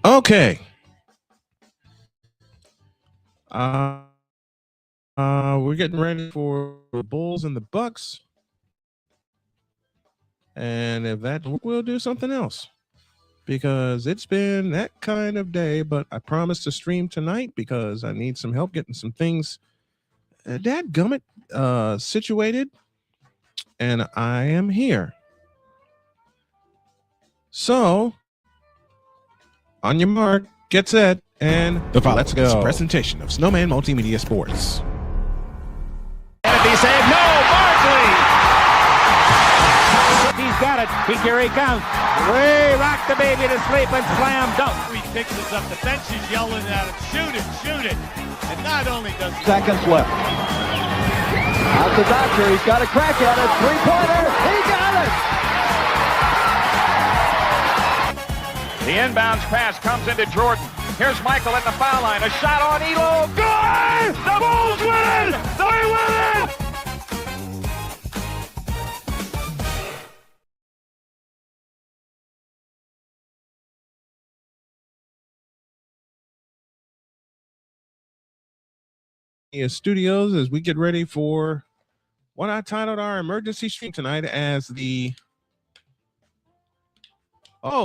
Okay. Uh, we're getting ready for the Bulls and the Bucks. And if that don't work, we'll do something else. Because it's been that kind of day, but I promised to stream tonight because I need some help getting some things dadgummit situated. And I am here. So, on your mark, get set, and let's go. This presentation of Snowman Multimedia Sports. Kennedy saved. No, Barkley. He's got it. Here he comes. Way rock the baby to sleep and slam dunk. He picks this up. The bench is yelling at him. Shoot it, shoot it. And not only does he... Seconds left. Out the doctor. He's got a crack at it. Three-pointer. He got it. The inbounds pass comes into Jordan. Here's Michael at the foul line. A shot on Elo. Good! The Bulls win! They win! Studios as we get ready for what I titled our emergency stream tonight as the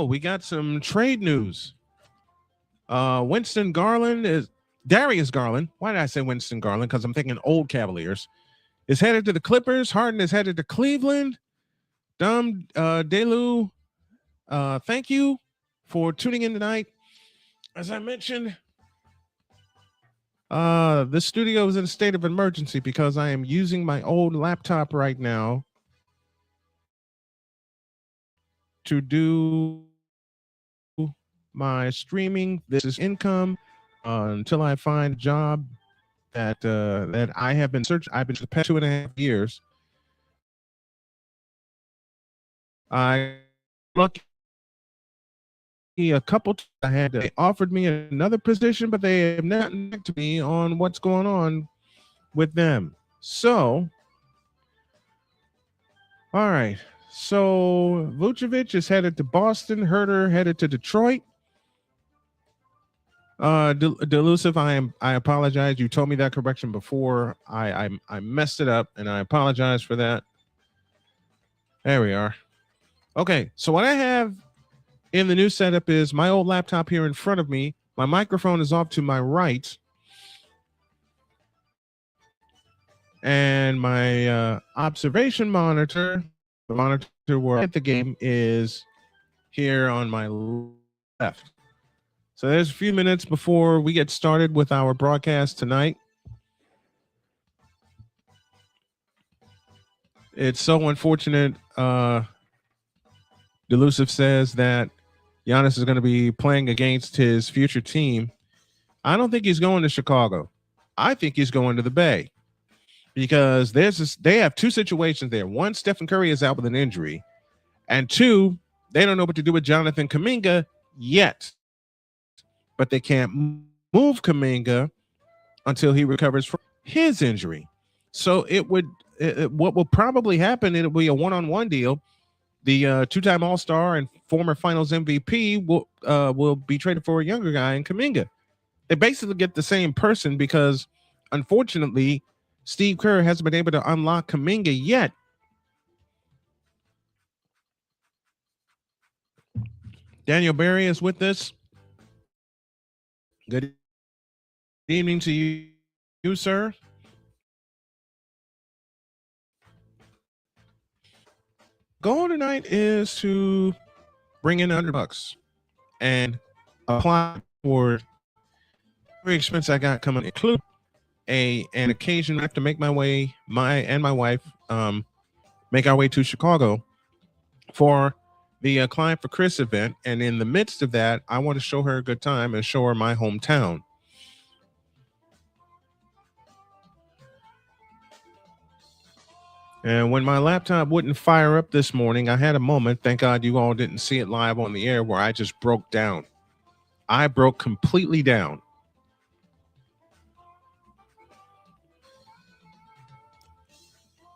we got some trade news. Winston Garland is Darius Garland. Why did I say Winston Garland? Because I'm thinking old Cavaliers is headed to the Clippers. Harden is headed to Cleveland. Delu, thank you for tuning in tonight. As I mentioned, the studio is in a state of emergency because I am using my old laptop right now to do my streaming. This is income until I find a job that I have been searching. I've been for the past 2.5 years. I lucky a couple I had they offered me another position, but they have not back to me on what's going on with them. So, all right. So Vucevic is headed to Boston. Herter headed to Detroit. Delusive, I apologize. You told me that correction before. I messed it up, and I apologize for that. There we are. Okay, so what I have in the new setup is my old laptop here in front of me. My microphone is off to my right. And my observation monitor, the monitor where I hit the game, is here on my left. So there's a few minutes before we get started with our broadcast tonight. It's so unfortunate. Delusive says that Giannis is going to be playing against his future team. I don't think he's going to Chicago. I think he's going to the Bay because they have two situations there. One, Stephen Curry is out with an injury, and two, they don't know what to do with Jonathan Kuminga yet. But they can't move Kuminga until he recovers from his injury. So what will probably happen, it'll be a one-on-one deal. The two-time All-Star and former Finals MVP will be traded for a younger guy in Kuminga. They basically get the same person because, unfortunately, Steve Kerr hasn't been able to unlock Kuminga yet. Daniel Berry is with us. Good evening to you, sir. Goal tonight is to bring in $100 and apply for every expense I got coming, include an occasion I have to make my way, my wife make our way to Chicago for the Client for Chris event. And in the midst of that, I want to show her a good time and show her my hometown. And when my laptop wouldn't fire up this morning, I had a moment. Thank God you all didn't see it live on the air where I just broke down. I broke completely down.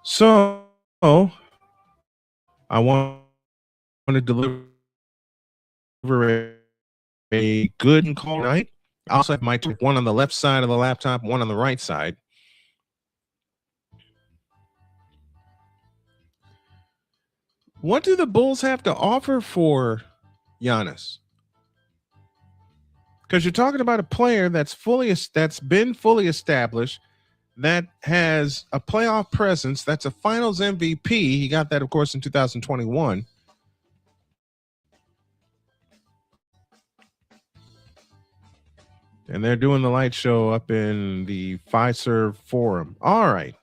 So I want to deliver a good and cold night. I also have my one on the left side of the laptop, one on the right side. What do the Bulls have to offer for Giannis? Because you're talking about a player that's been fully established, that has a playoff presence, that's a Finals MVP. He got that, of course, in 2021. And they're doing the light show up in the Fiserv Forum. All right.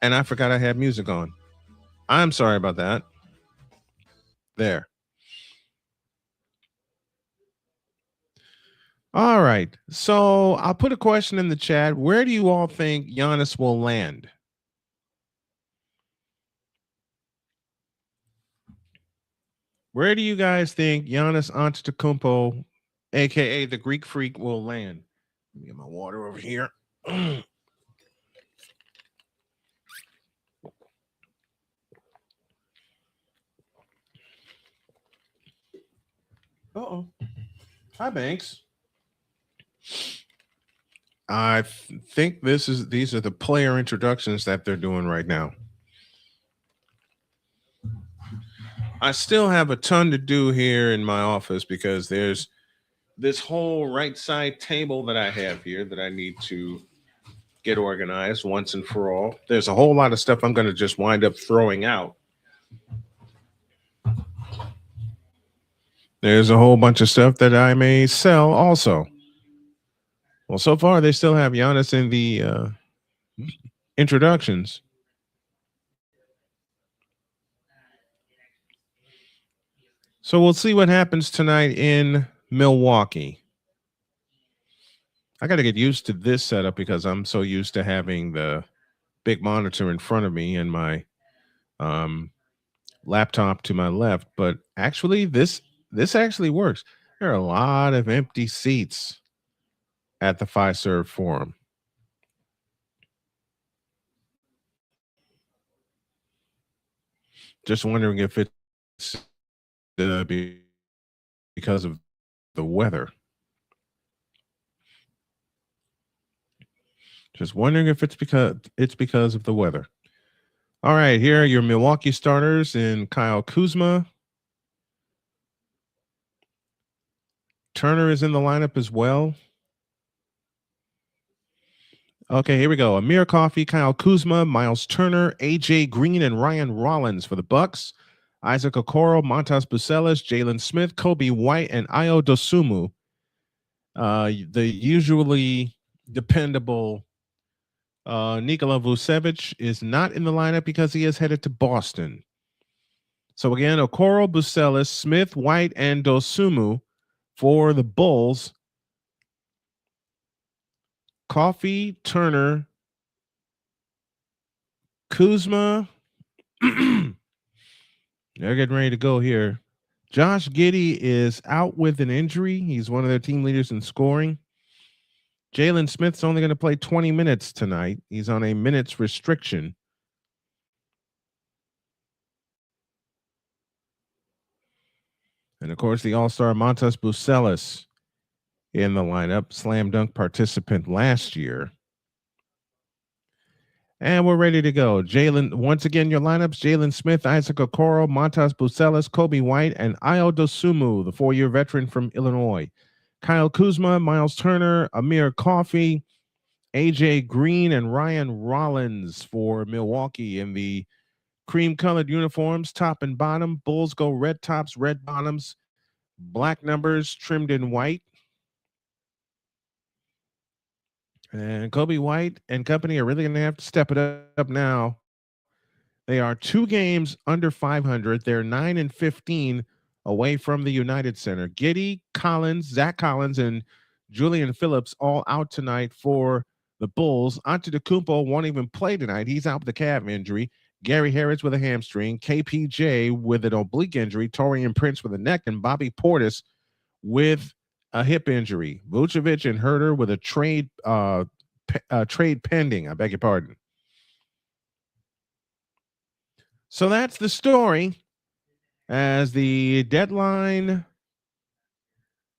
And I forgot I had music on. I'm sorry about that. There. All right. So I'll put a question in the chat. Where do you all think Giannis will land? Where do you guys think Giannis Antetokounmpo, a.k.a. the Greek Freak, will land? Let me get my water over here. Uh-oh. Hi, Banks. I think these are the player introductions that they're doing right now. I still have a ton to do here in my office because there's this whole right side table that I have here that I need to get organized once and for all. There's a whole lot of stuff I'm going to just wind up throwing out. There's a whole bunch of stuff that I may sell also. Well, so far they still have Giannis in the introductions. So we'll see what happens tonight in Milwaukee. I got to get used to this setup because I'm so used to having the big monitor in front of me and my laptop to my left. But actually, this actually works. There are a lot of empty seats at the Fiserv Forum. Just wondering if it's because of the weather. Just wondering if it's because of the weather. All right, here are your Milwaukee starters in Kyle Kuzma. Turner is in the lineup as well. Okay, here we go. Amir Coffey, Kyle Kuzma, Miles Turner, AJ Green, and Ryan Rollins for the Bucks. Isaac Okoro, Montas Bucelis, Jalen Smith, Kobe White, and Ayo Dosunmu. The usually dependable Nikola Vucevic is not in the lineup because he is headed to Boston. So again, Okoro, Bucelis, Smith, White, and Dosunmu for the Bulls. Coffey, Turner, Kuzma. They're getting ready to go here. Josh Giddey is out with an injury. He's one of their team leaders in scoring. Jalen Smith's only going to play 20 minutes tonight. He's on a minutes restriction. And of course, the all-star Montas Bucelis in the lineup, slam dunk participant last year. And we're ready to go. Jalen, once again, your lineups: Jalen Smith, Isaac Okoro, Montas Bucelis, Kobe White, and Ayo Dosunmu, the 4-year veteran from Illinois. Kyle Kuzma, Miles Turner, Amir Coffey, AJ Green, and Ryan Rollins for Milwaukee in the cream-colored uniforms, top and bottom. Bulls go red tops, red bottoms, black numbers trimmed in white. And Kobe White and company are really going to have to step it up now. They are 2 games under 500. They're 9-15 away from the United Center. Giddey, Collins, Zach Collins, and Julian Phillips all out tonight for the Bulls. Antetokounmpo won't even play tonight. He's out with a calf injury. Gary Harris with a hamstring. KPJ with an oblique injury. Taurean Prince with a neck. And Bobby Portis with a hip injury. Vucevic and Herter with a trade pending. I beg your pardon. So that's the story as the deadline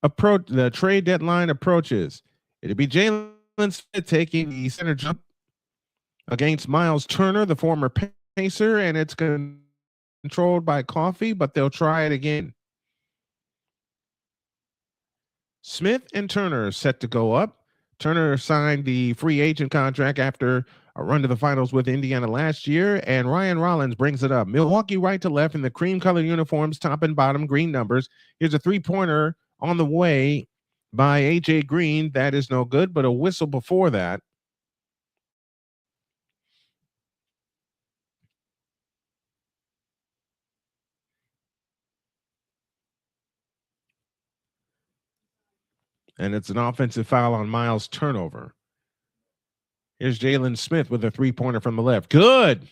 the trade deadline approaches. It'll be Jalen Smith taking the center jump against Miles Turner, the former Pacer, and it's controlled by Coffey, but they'll try it again. Smith and Turner set to go up. Turner signed the free agent contract after a run to the finals with Indiana last year, and Ryan Rollins brings it up. Milwaukee right to left in the cream-colored uniforms, top and bottom, green numbers. Here's a three-pointer on the way by A.J. Green. That is no good, but a whistle before that. And it's an offensive foul on Miles' turnover. Here's Jalen Smith with a three-pointer from the left. Good.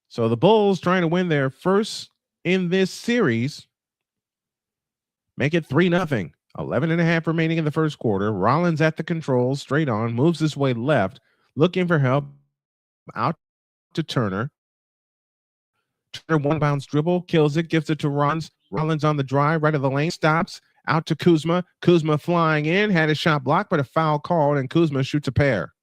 So the Bulls trying to win their first in this series. Make it 3-0. 11.5 remaining in the first quarter. Rollins at the controls, straight on, moves his way left, looking for help. Out to Turner. Turner one bounce dribble, kills it, gives it to Rollins. Rollins on the drive, right of the lane, stops. Out to Kuzma. Kuzma flying in, had his shot blocked, but a foul called, and Kuzma shoots a pair.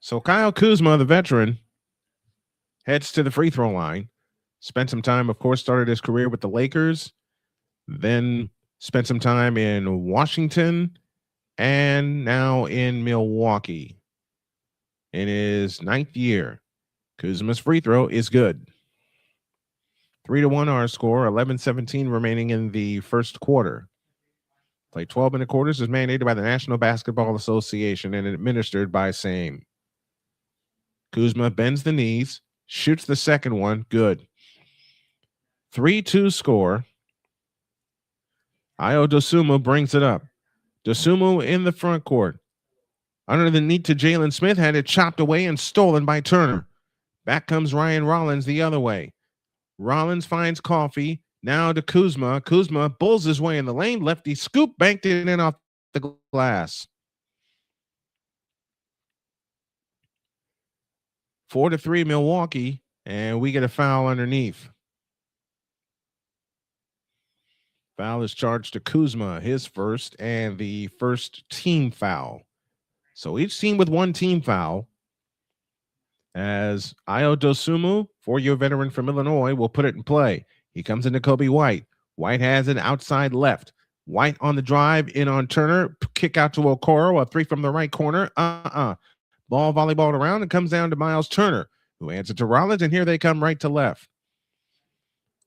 So Kyle Kuzma, the veteran, heads to the free throw line. Spent some time, of course, started his career with the Lakers, then spent some time in Washington, and now in Milwaukee. In his 9th year, Kuzma's free throw is good. 3-1 our score, 11-17 remaining in the first quarter. Play 12 minute quarters is mandated by the National Basketball Association and administered by SAME. Kuzma bends the knees, shoots the second one, good. 3-2 score. Ayo Dosunmu brings it up. Dosunmu in the front court. Under the knee to Jalen Smith, had it chopped away and stolen by Turner. Back comes Ryan Rollins the other way. Rollins finds Coffey. Now to Kuzma. Kuzma bulls his way in the lane. Lefty scoop, banked it in off the glass. 4-3 Milwaukee, and we get a foul underneath. Foul is charged to Kuzma, his first, and the first team foul. So each team with one team foul. As Ayo Dosunmu, 4-year veteran from Illinois, will put it in play. He comes into Kobe White. White has it outside left. White on the drive, in on Turner. Kick out to Okoro, a three from the right corner. Ball volleyballed around and comes down to Miles Turner, who hands it to Rollins, and here they come right to left.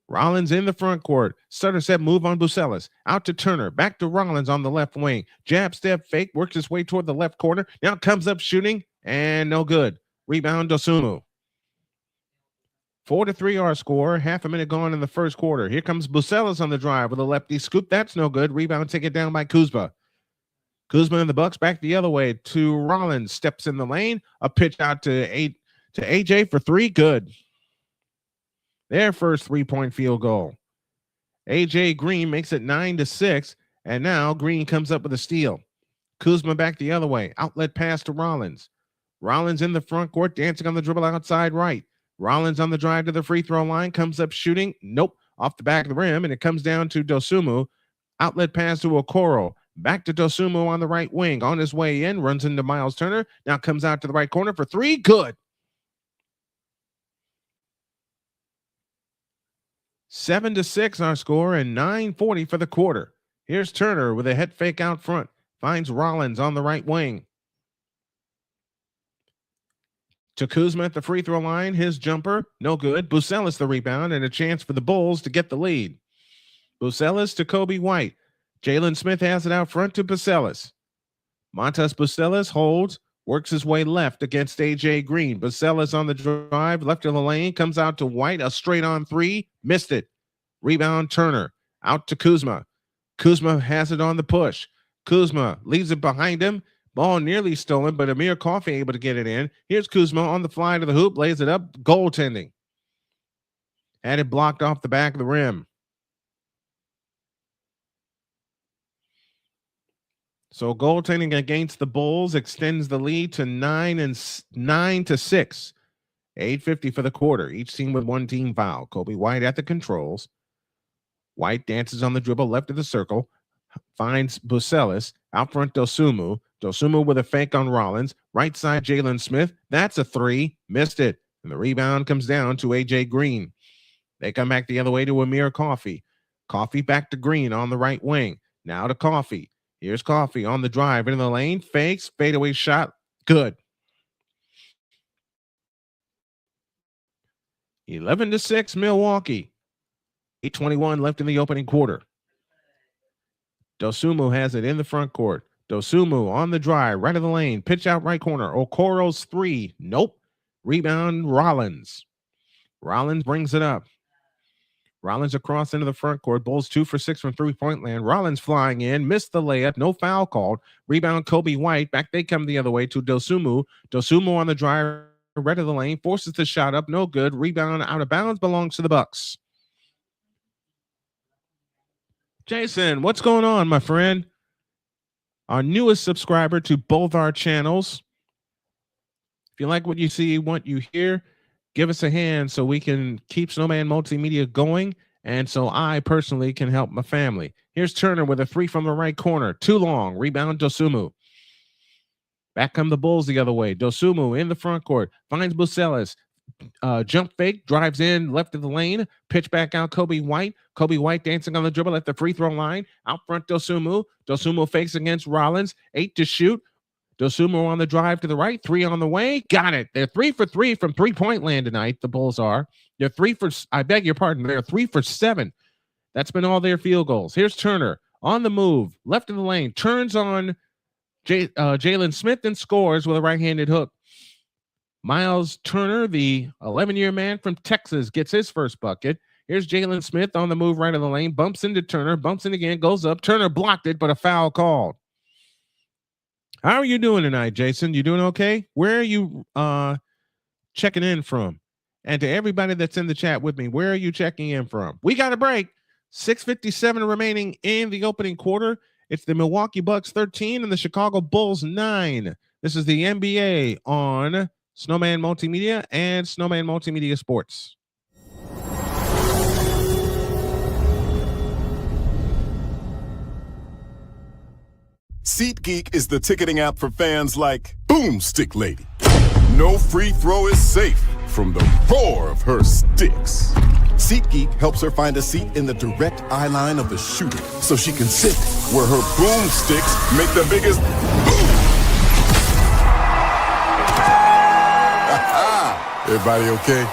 Rollins in the front court. Stutter step move on Bucelis. Out to Turner. Back to Rollins on the left wing. Jab step fake. Works his way toward the left corner. Now comes up shooting, and no good. Rebound Dosunmu. 4-3 our score. Half a minute gone in the first quarter. Here comes Bucelis on the drive with a lefty scoop. That's no good. Rebound taken down by Kuzma. Kuzma and the Bucks back the other way to Rollins. Steps in the lane. A pitch out to AJ for three. Good. Their first 3-point field goal. AJ Green makes it 9-6, and now Green comes up with a steal. Kuzma back the other way. Outlet pass to Rollins. Rollins in the front court, dancing on the dribble outside right. Rollins on the drive to the free throw line, comes up shooting. Nope, off the back of the rim, and it comes down to Dosunmu. Outlet pass to Okoro. Back to Dosunmu on the right wing. On his way in, runs into Miles Turner. Now comes out to the right corner for three. Good. 7-6 our score, and 9:40 for the quarter. Here's Turner with a head fake out front. Finds Rollins on the right wing. To Kuzma at the free throw line. His jumper, no good. Bucelis the rebound, and a chance for the Bulls to get the lead. Bucelis to Kobe White. Jalen Smith has it out front to Bucelis. Montas Bucelis holds, works his way left against AJ Green. Bucelis on the drive, left of the lane, comes out to White, a straight on three, missed it. Rebound Turner, out to Kuzma. Kuzma has it on the push. Kuzma leaves it behind him. Ball nearly stolen, but Amir Coffey able to get it in. Here's Kuzma on the fly to the hoop, lays it up, goaltending. Had it blocked off the back of the rim. So goaltending against the Bulls extends the lead to 9-6. 8:50 for the quarter. Each team with one team foul. Kobe White at the controls. White dances on the dribble left of the circle. Finds Bucelis. Out front, Dosumu. Dosumu with a fake on Rollins. Right side, Jalen Smith. That's a three. Missed it. And the rebound comes down to A.J. Green. They come back the other way to Amir Coffey. Coffey back to Green on the right wing. Now to Coffey. Here's Coffey on the drive into the lane. Fakes. Fadeaway shot. Good. 11-6 Milwaukee. 8:21 left in the opening quarter. Dosumu has it in the front court. Dosumu on the drive, right of the lane. Pitch out right corner. Okoro's three. Nope. Rebound Rollins. Rollins brings it up. Rollins across into the front court. Bulls 2 for 6 from three-point land. Rollins flying in. Missed the layup. No foul called. Rebound Kobe White. Back they come the other way to Dosumu. Dosumu on the drive, right of the lane. Forces the shot up. No good. Rebound out of bounds. Belongs to the Bucks. Jason, what's going on, my friend? Our newest subscriber to both our channels. If you like what you see, what you hear, give us a hand so we can keep Snowman Multimedia going and so I personally can help my family. Here's Turner with a three from the right corner. Too long. Rebound Dosumu. Back come the Bulls the other way. Dosumu in the front court. Finds Bucelis. Jump fake, drives in left of the lane, pitch back out Kobe White. Kobe White dancing on the dribble at the free throw line. Out front Dosumu. Dosumu fakes against Rollins. 8 to shoot. Dosumu on the drive to the right. 3 on the way. Got it. They're 3 for 3 from three-point land tonight, the Bulls are. They're 3 for, I beg your pardon, they're 3 for 7. That's been all their field goals. Here's Turner on the move, left of the lane, turns on Jalen Smith and scores with a right-handed hook. Miles Turner, the 11-year man from Texas, gets his first bucket. Here's Jalen Smith on the move right of the lane, bumps into Turner, bumps in again, goes up. Turner blocked it, but a foul called. How are you doing tonight, Jason? You doing okay? Where are you checking in from? And to everybody that's in the chat with me, where are you checking in from? We got a break. 6:57 remaining in the opening quarter. It's the Milwaukee Bucks 13 and the Chicago Bulls 9. This is the NBA on Snowman Multimedia and Snowman Multimedia Sports. SeatGeek is the ticketing app for fans like Boomstick Lady. No free throw is safe from the roar of her sticks. SeatGeek helps her find a seat in the direct eye line of the shooter so she can sit where her boomsticks make the biggest boom. Everybody okay?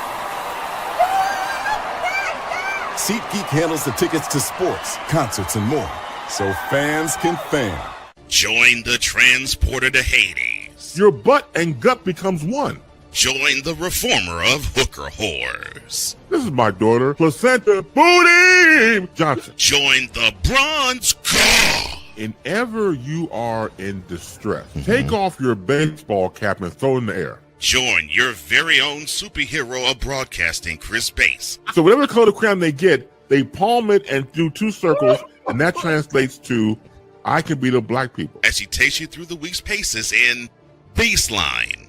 SeatGeek handles the tickets to sports, concerts, and more, so fans can fan. Join the transporter to Hades. Your butt and gut becomes one. Join the reformer of hooker whores. This is my daughter, Placenta Booty Johnson. Join the bronze car. Whenever you are in distress, take off your baseball cap and throw it in the air. Join your very own superhero of broadcasting, Chris Bass. So whatever color crayon they get, they palm it and do 2 circles, and that translates to, I can beat up black people. As he takes you through the week's paces in Baseline.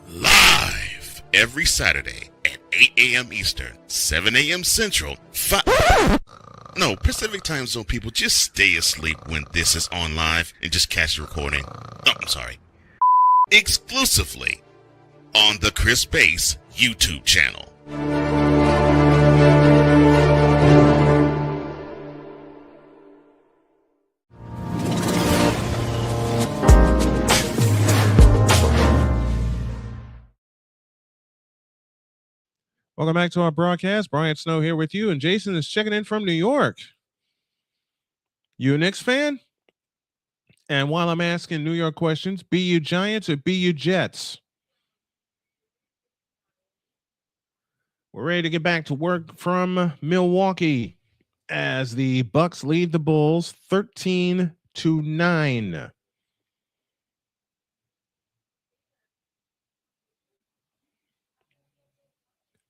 Live every Saturday at 8 a.m. Eastern, 7 a.m. Central, Pacific time zone people, just stay asleep when this is on live and just catch the recording. Oh, I'm sorry. Exclusively on the Chris Bass YouTube channel. Welcome back to our broadcast. Brian Snow here with you, and Jason is checking in from New York. You a Knicks fan? And while I'm asking New York questions, be you Giants or be you Jets? We're ready to get back to work from Milwaukee as the Bucks lead the Bulls 13-9.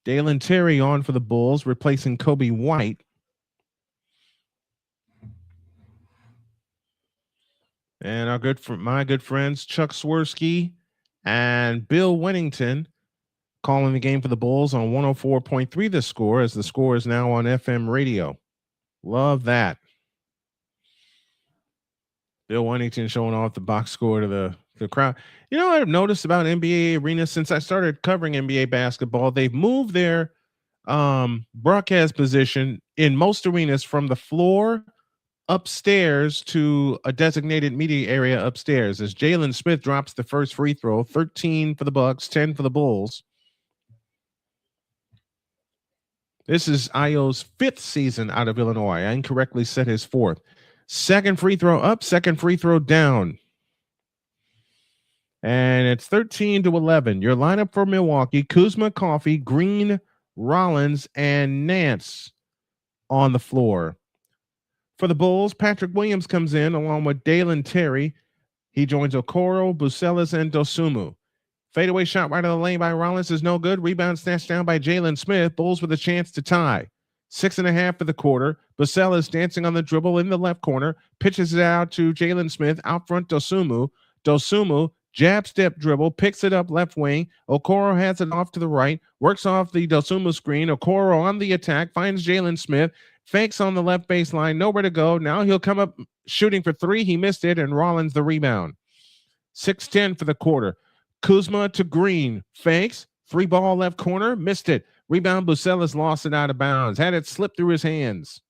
Dalen Terry on for the Bulls, replacing Kobe White. And my good friends Chuck Swirsky and Bill Winnington calling the game for the Bulls on 104.3 The Score, as the Score is now on FM radio. Love that. Bill Wennington showing off the box score to the crowd. You know what I've noticed about NBA arenas since I started covering NBA basketball? They've moved their broadcast position in most arenas from the floor upstairs to a designated media area upstairs, as Jalen Smith drops the first free throw. 13 for the Bucks, 10 for the Bulls. This is Io's 5th season out of Illinois. I incorrectly said his 4th. Second free throw up, second free throw down. And it's 13-11. Your lineup for Milwaukee: Kuzma, Coffey, Green, Rollins, and Nance on the floor. For the Bulls, Patrick Williams comes in along with Dalen Terry. He joins Okoro, Bucelas, and Dosunmu. Fadeaway shot right of the lane by Rollins is no good. Rebound snatched down by Jalen Smith. Bulls with a chance to tie. 6.5 for the quarter. Bucelas dancing on the dribble in the left corner. Pitches it out to Jalen Smith. Out front, Dosunmu. Dosunmu, jab step dribble, picks it up left wing. Okoro has it off to the right. Works off the Dosunmu screen. Okoro on the attack. Finds Jalen Smith. Fakes on the left baseline. Nowhere to go. Now he'll come up shooting for 3. He missed it, and Rollins the rebound. 6:10 for the quarter. Kuzma to Green. Fakes. 3-ball left corner. Missed it. Rebound, Bucelas lost it out of bounds. Had it slip through his hands.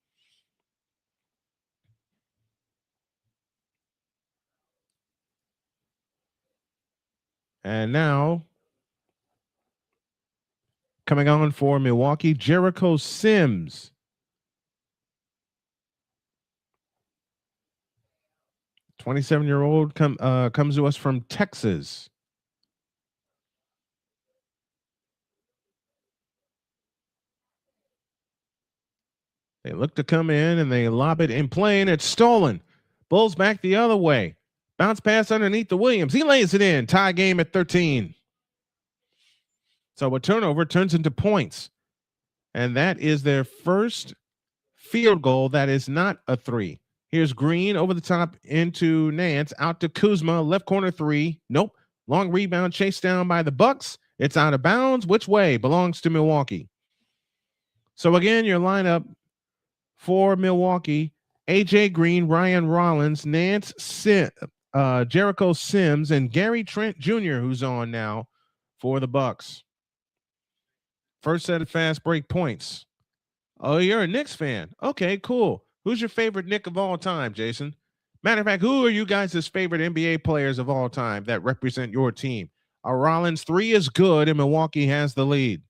And now, coming on for Milwaukee, Jericho Sims. 27-year-old comes to us from Texas. They look to come in and they lob it in play, and it's stolen. Bulls back the other way. Bounce pass underneath the Williams. He lays it in. Tie game at 13. So a turnover turns into points. And that is their first field goal that is not a 3. Here's Green over the top into Nance. Out to Kuzma. Left corner 3. Nope. Long rebound chased down by the Bucks. It's out of bounds. Which way? Belongs to Milwaukee. So again, your lineup for Milwaukee: AJ Green, Ryan Rollins, Nance, Jericho Sims, and Gary Trent Jr., who's on now for the Bucks. First set of fast break points. Oh, you're a Knicks fan. Okay, cool. Who's your favorite Knick of all time, Jason? Matter of fact, who are you guys' favorite NBA players of all time that represent your team? A Rollins 3 is good, and Milwaukee has the lead.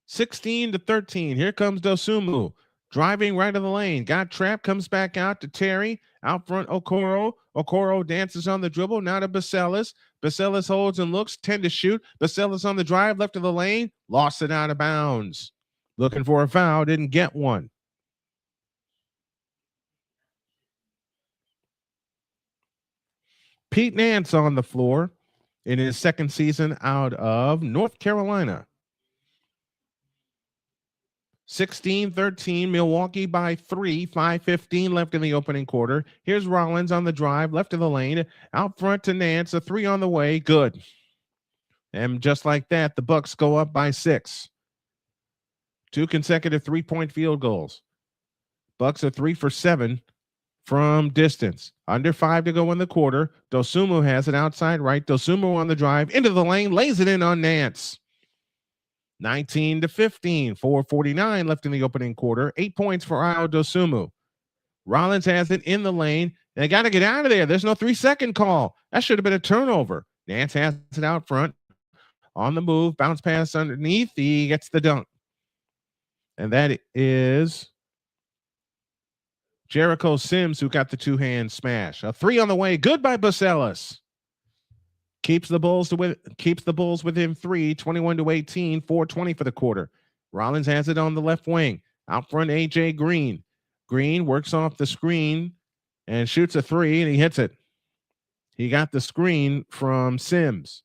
16-13. Here comes Dosunmu. Driving right of the lane. Got trapped. Comes back out to Terry. Out front, Okoro. Okoro dances on the dribble. Now to Bucelas. Bucelas holds and looks. 10 to shoot. Bucelas on the drive. Left of the lane. Lost it out of bounds. Looking for a foul. Didn't get one. Pete Nance on the floor in his second season out of North Carolina. 16-13, Milwaukee by 3, 5:15 left in the opening quarter. Here's Rollins on the drive, left of the lane, out front to Nance, a 3 on the way, good. And just like that, the Bucks go up by 6. 2 consecutive 3-point field goals. Bucks are 3 for 7 from distance. Under 5 to go in the quarter. Dosunmu has it outside right. Dosunmu on the drive, into the lane, lays it in on Nance. 19-15, 4:49 left in the opening quarter. 8 points for Ayo Dosunmu. Rollins has it in the lane. They got to get out of there. There's no 3-second call. That should have been a turnover. Nance has it out front. On the move, bounce pass underneath. He gets the dunk. And that is Jericho Sims, who got the 2-hand smash. A 3 on the way. Good by Bucelas. Keeps the Bulls within 3, 21-18, 4:20 for the quarter. Rollins has it on the left wing. Out front, AJ Green. Green works off the screen and shoots a 3, and he hits it. He got the screen from Sims.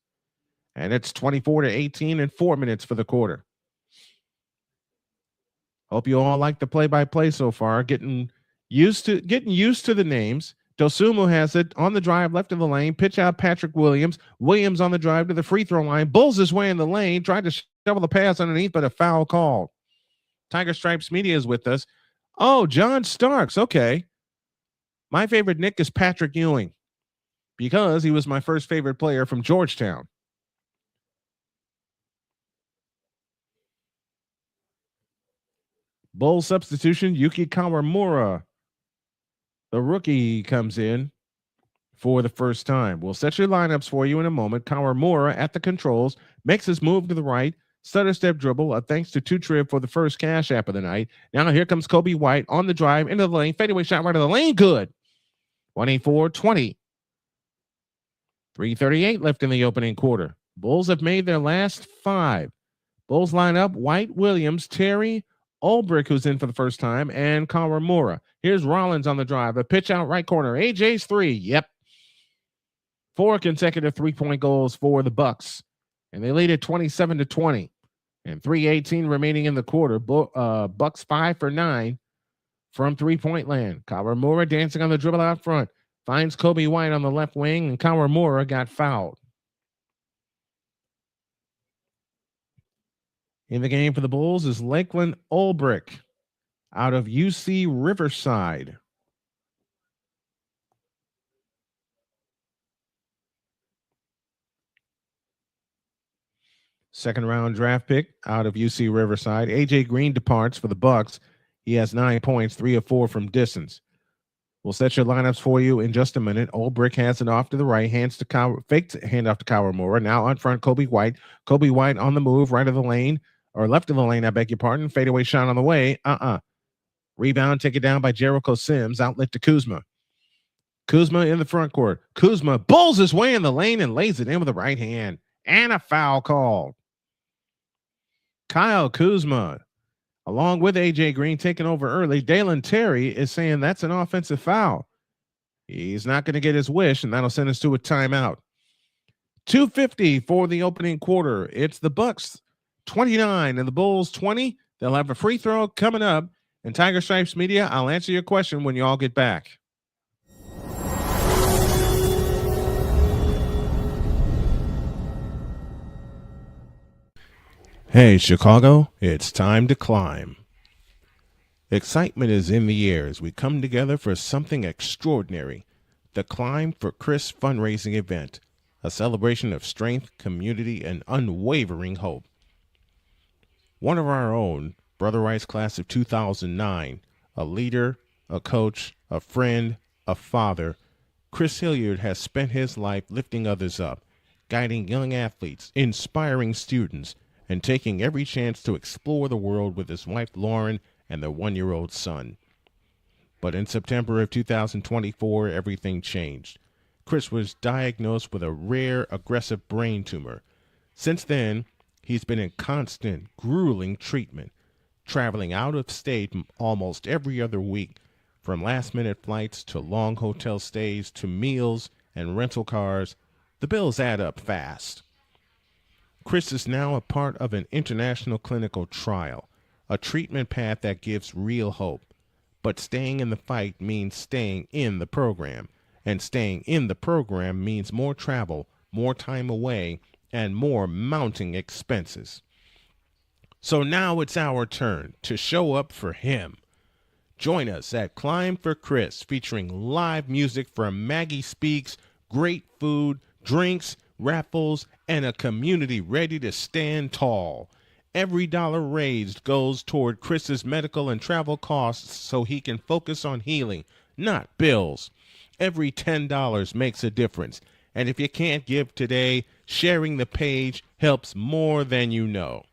And it's 24-18 and 4 minutes for the quarter. Hope you all like the play-by-play so far. Getting used to the names. Dosumu has it on the drive left of the lane. Pitch out Patrick Williams. Williams on the drive to the free throw line. Bulls his way in the lane. Tried to shovel the pass underneath, but a foul called. Tiger Stripes Media is with us. Oh, John Starks. Okay. My favorite Nick is Patrick Ewing because he was my first favorite player from Georgetown. Bull substitution, Yuki Kawamura. The rookie comes in for the first time. We'll set your lineups for you in a moment. Kawamura at the controls, makes his move to the right, stutter step dribble, thanks to 2Trib for the first cash app of the night. Now here comes Kobe White on the drive into the lane, fadeaway shot right of the lane, good. 24-20. 3:38 left in the opening quarter. Bulls have made their last 5. Bulls line up White, Williams, Terry, Ulbrich, who's in for the first time, and Kawamura. Here's Rollins on the drive. A pitch out right corner. AJ's 3. Yep. 4 consecutive three-point goals for the Bucks. And they lead at 27-20. And 3:18 remaining in the quarter. Bucks 5 for 9 from three-point land. Kawamura dancing on the dribble out front. Finds Kobe White on the left wing, and Kawamura got fouled. In the game for the Bulls is Lakeland Ulbrich out of UC Riverside. Second round draft pick out of UC Riverside. AJ Green departs for the Bucks. He has 9 points, 3 of 4 from distance. We'll set your lineups for you in just a minute. Ulbrich has it off to the right, faked handoff to Kawamura. Now on front, Kobe White. Kobe White on the move, right of the lane, or left of the lane, I beg your pardon. Fadeaway shot on the way. Rebound, take it down by Jericho Sims. Outlet to Kuzma. Kuzma in the front court. Kuzma bowls his way in the lane and lays it in with the right hand. And a foul call. Kyle Kuzma, along with AJ Green, taking over early. Dalen Terry is saying that's an offensive foul. He's not going to get his wish, and that'll send us to a timeout. 2:50 for the opening quarter. It's the Bucks 29 and the Bulls 20. They'll have a free throw coming up. And Tiger Stripes Media, I'll answer your question when you all get back. Hey, Chicago, it's time to climb. Excitement is in the air as we come together for something extraordinary. The Climb for Chris fundraising event, a celebration of strength, community, and unwavering hope. One of our own, Brother Rice class of 2009, a leader, a coach, a friend, a father, Chris Hilliard has spent his life lifting others up, guiding young athletes, inspiring students, and taking every chance to explore the world with his wife Lauren and their 1-year-old son. But in September of 2024, everything changed. Chris was diagnosed with a rare, aggressive brain tumor. Since then, he's been in constant, grueling treatment, traveling out of state almost every other week, from last-minute flights to long hotel stays to meals and rental cars. The bills add up fast. Chris is now a part of an international clinical trial, a treatment path that gives real hope. But staying in the fight means staying in the program, and staying in the program means more travel, more time away, and more mounting expenses. So now it's our turn to show up for him. Join us at Climb for Chris, featuring live music from Maggie Speaks, great food, drinks, raffles, and a community ready to stand tall. Every dollar raised goes toward Chris's medical and travel costs so he can focus on healing, not bills. Every $10 makes a difference. And if you can't give today, sharing the page helps more than you know.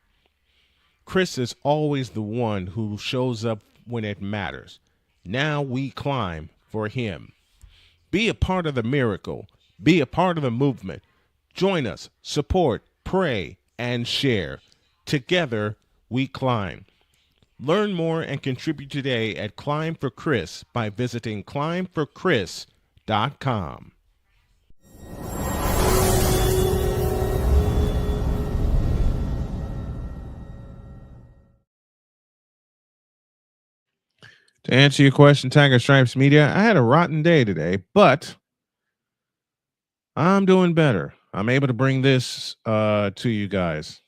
Chris is always the one who shows up when it matters. Now we climb for him. Be a part of the miracle. Be a part of the movement. Join us, support, pray, and share. Together, we climb. Learn more and contribute today at Climb for Chris by visiting climbforchris.com. To answer your question, Tiger Stripes Media, I had a rotten day today, but I'm doing better. I'm able to bring this to you guys.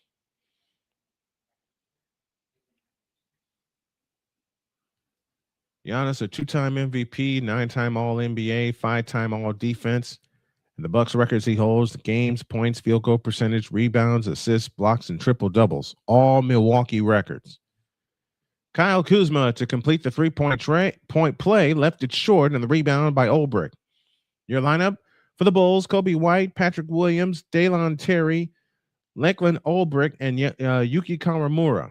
Giannis, a 2-time MVP, 9-time All-NBA, 5-time All-Defense. And the Bucks records he holds: games, points, field goal percentage, rebounds, assists, blocks, and triple doubles. All Milwaukee records. Kyle Kuzma to complete the three-point play left it short in the rebound by Olbrich. Your lineup for the Bulls: Kobe White, Patrick Williams, Dalen Terry, Lachlan Olbrich, and Yuki Kawamura.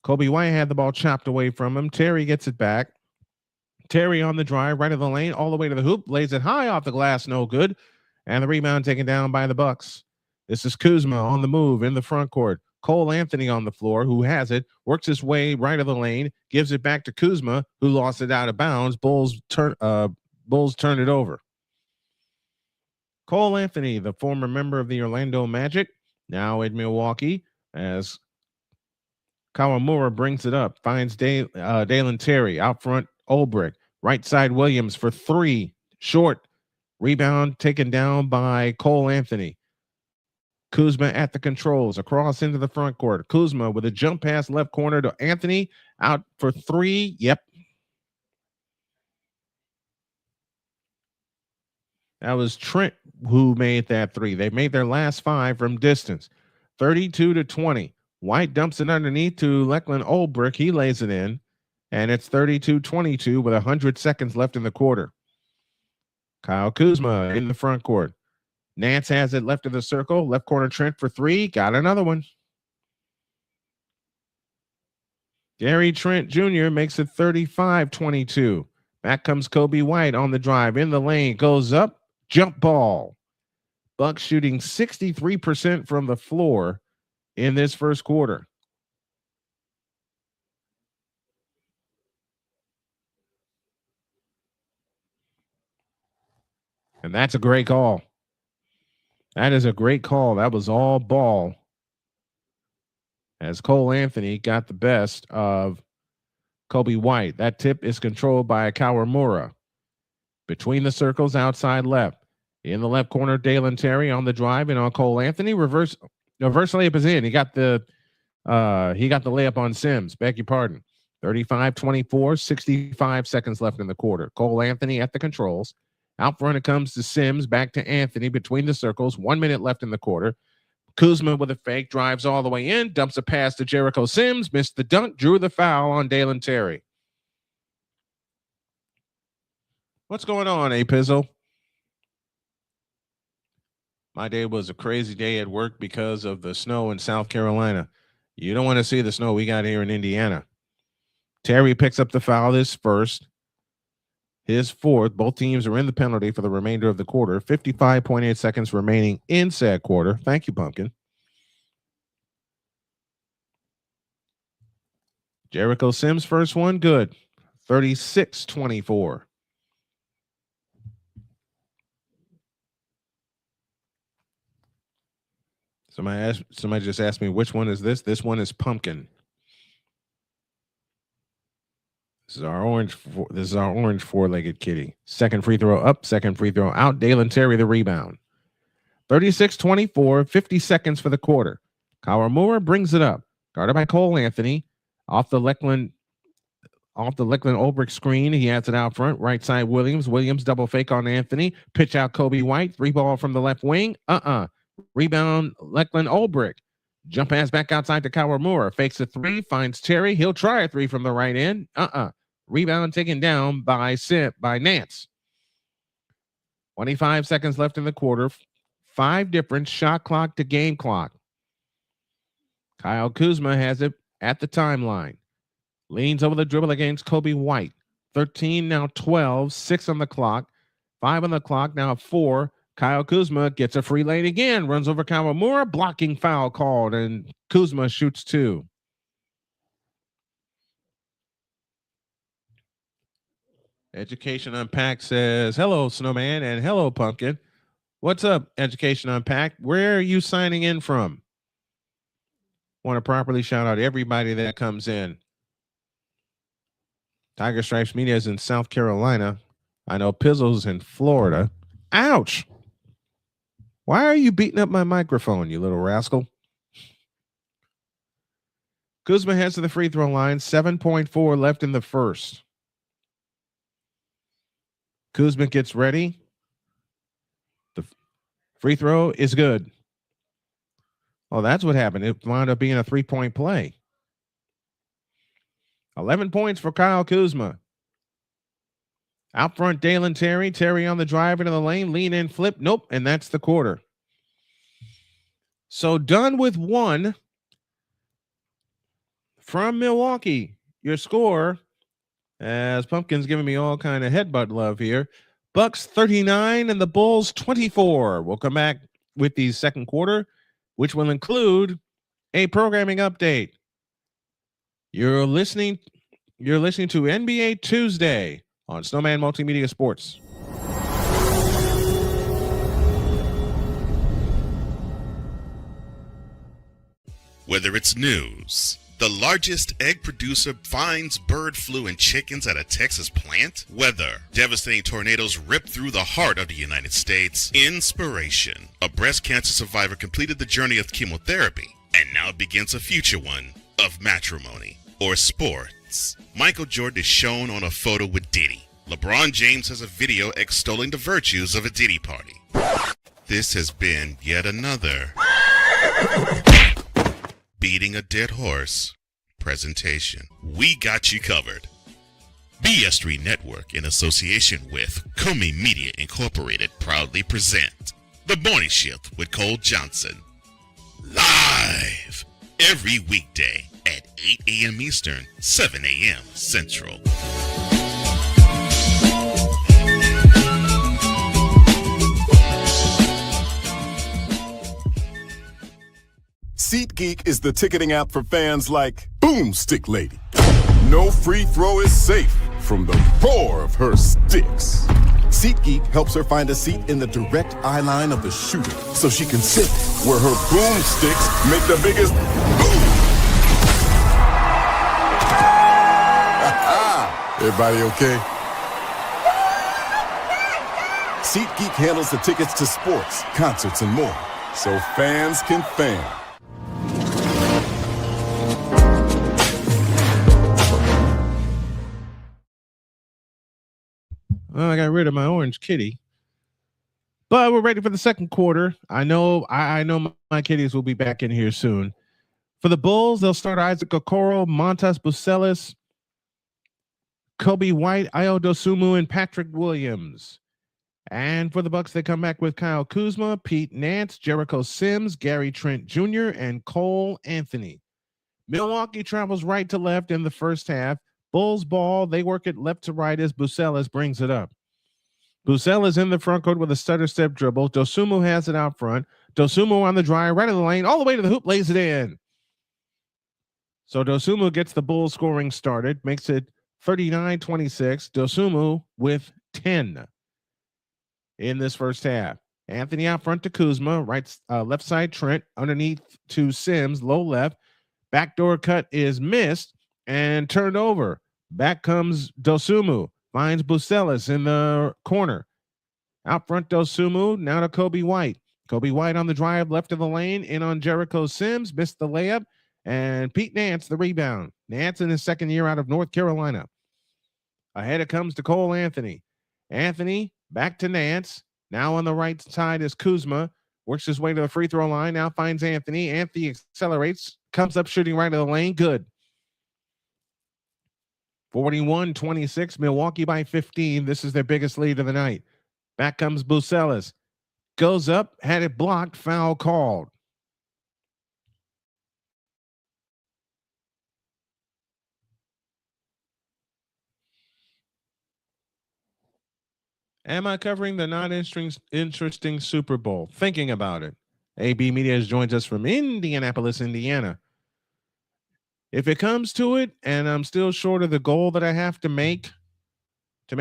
Kobe White had the ball chopped away from him. Terry gets it back. Terry on the drive, right of the lane, all the way to the hoop, lays it high off the glass, no good. And the rebound taken down by the Bucks. This is Kuzma on the move in the front court. Cole Anthony on the floor, who has it, works his way right of the lane, gives it back to Kuzma, who lost it out of bounds. Bulls turn it over. Cole Anthony, the former member of the Orlando Magic, now in Milwaukee, as Kawamura brings it up, finds Dalen Terry out front. Olbrich, right side Williams for three, short. Rebound taken down by Cole Anthony. Kuzma at the controls, across into the front court. Kuzma with a jump pass left corner to Anthony, out for three. Yep. That was Trent who made that three. They made their last five from distance. 32-20. White dumps it underneath to Lachlan Olbrich. He lays it in, and it's 32-22 with 100 seconds left in the quarter. Kyle Kuzma in the front court. Nance has it left of the circle. Left corner Trent for three. Got another one. Gary Trent Jr. makes it 35-22. Back comes Kobe White on the drive. In the lane. Goes up. Jump ball. Bucks shooting 63% from the floor in this first quarter. And that's a great call. That is a great call. That was all ball. As Cole Anthony got the best of Kobe White. That tip is controlled by Kawamura. Between the circles, outside left. In the left corner, Dalen Terry on the drive and on Cole Anthony. Reverse layup is in. He got the layup on Sims. Beg your pardon. 35-24, 65 seconds left in the quarter. Cole Anthony at the controls. Out front it comes to Sims, back to Anthony between the circles. 1 minute left in the quarter. Kuzma with a fake, drives all the way in, dumps a pass to Jericho Sims, missed the dunk, drew the foul on Dalen Terry. What's going on, Pizzle? My day was a crazy day at work because of the snow in South Carolina. You don't want to see the snow we got here in Indiana. Terry picks up the foul, this first. His fourth. Both teams are in the penalty for the remainder of the quarter. 55.8 seconds remaining in said quarter. Thank you, Pumpkin. Jericho Sims, first one, good. 36-24. Somebody just asked me, which one is this? This one is Pumpkin. This is our orange four-legged kitty. Second free throw up, second free throw out. Dalen Terry the rebound. 36-24, 50 seconds for the quarter. Kawamura brings it up. Guarded by Cole Anthony. Off the Lachlan Olbrich screen. He has it out front. Right side Williams. Williams double fake on Anthony. Pitch out Kobe White. Three ball from the left wing. Rebound Lachlan Olbrich. Jump pass back outside to Kawamura. Fakes a three. Finds Terry. He'll try a three from the right end. Rebound taken down by Nance. 25 seconds left in the quarter. 5 different shot clock to game clock. Kyle Kuzma has it at the timeline. Leans over the dribble against Kobe White. 13, now 12. 6 on the clock. 5 on the clock, now 4. Kyle Kuzma gets a free lane again. Runs over Kawamura. Blocking foul called, and Kuzma shoots 2. Education Unpacked says, hello, Snowman, and hello, Pumpkin. What's up, Education Unpacked? Where are you signing in from? Want to properly shout out everybody that comes in. Tiger Stripes Media is in South Carolina. I know Pizzle's in Florida. Ouch! Why are you beating up my microphone, you little rascal? Kuzma heads to the free throw line. 7.4 left in the first. Kuzma gets ready. The free throw is good. Oh, that's what happened. It wound up being a 3-point play. 11 points for Kyle Kuzma. Out front, Dalen Terry. Terry on the drive into the lane. Lean in, flip. Nope. And that's the quarter. So done with one from Milwaukee. Your score, as Pumpkin's giving me all kind of headbutt love here. Bucks 39 and the Bulls 24. We'll come back with the second quarter, which will include a programming update. You're listening to NBA Tuesday on Snowman Multimedia Sports. Whether it's news, the largest egg producer finds bird flu in chickens at a Texas plant, weather, devastating tornadoes rip through the heart of the United States, inspiration, a breast cancer survivor completed the journey of chemotherapy, and now begins a future one of matrimony or sports. Michael Jordan is shown on a photo with Diddy. LeBron James has a video extolling the virtues of a Diddy party. This has been yet another beating a dead horse presentation. We got you covered. BS3 Network, in association with Comey Media Incorporated, proudly present The Morning Shift with Cole Johnson. Live every weekday at 8 a.m. Eastern, 7 a.m. Central. SeatGeek is the ticketing app for fans like Boomstick Lady. No free throw is safe from the roar of her sticks. SeatGeek helps her find a seat in the direct eye line of the shooter so she can sit where her boomsticks make the biggest boom. Everybody okay? SeatGeek handles the tickets to sports, concerts, and more, so fans can fan. Well, I got rid of my orange kitty, but we're ready for the second quarter. I know my kitties will be back in here soon. For the Bulls, they'll start Isaac Okoro, Montas Bucelis, Kobe White, Ayo Dosunmu, and Patrick Williams. And for the Bucks, they come back with Kyle Kuzma, Pete Nance, Jericho Sims, Gary Trent Jr., and Cole Anthony. Milwaukee travels right to left in the first half. Bulls ball, they work it left to right as Bucelis brings it up. Bucelis in the front court with a stutter step dribble. Dosunmu has it out front. Dosunmu on the drive, right of the lane, all the way to the hoop, lays it in. So Dosunmu gets the Bulls scoring started, makes it 39-26. Dosunmu with 10 in this first half. Anthony out front to Kuzma, left side Trent, underneath to Sims, low left. Backdoor cut is missed and turned over. Back comes Dosunmu, finds Bucelis in the corner. Out front Dosunmu, now to Kobe White. Kobe White on the drive, left of the lane, in on Jericho Sims, missed the layup, and Pete Nance the rebound. Nance in his second year out of North Carolina. Ahead it comes to Cole Anthony. Anthony back to Nance. Now on the right side is Kuzma. Works his way to the free throw line. Now finds Anthony. Anthony accelerates. Comes up shooting right of the lane. Good. 41-26. Milwaukee by 15. This is their biggest lead of the night. Back comes Bucelis. Goes up. Had it blocked. Foul called. Am I covering the not interesting Super Bowl? Thinking about it. AB Media has joined us from Indianapolis, Indiana. If it comes to it, and I'm still short of the goal that I have to make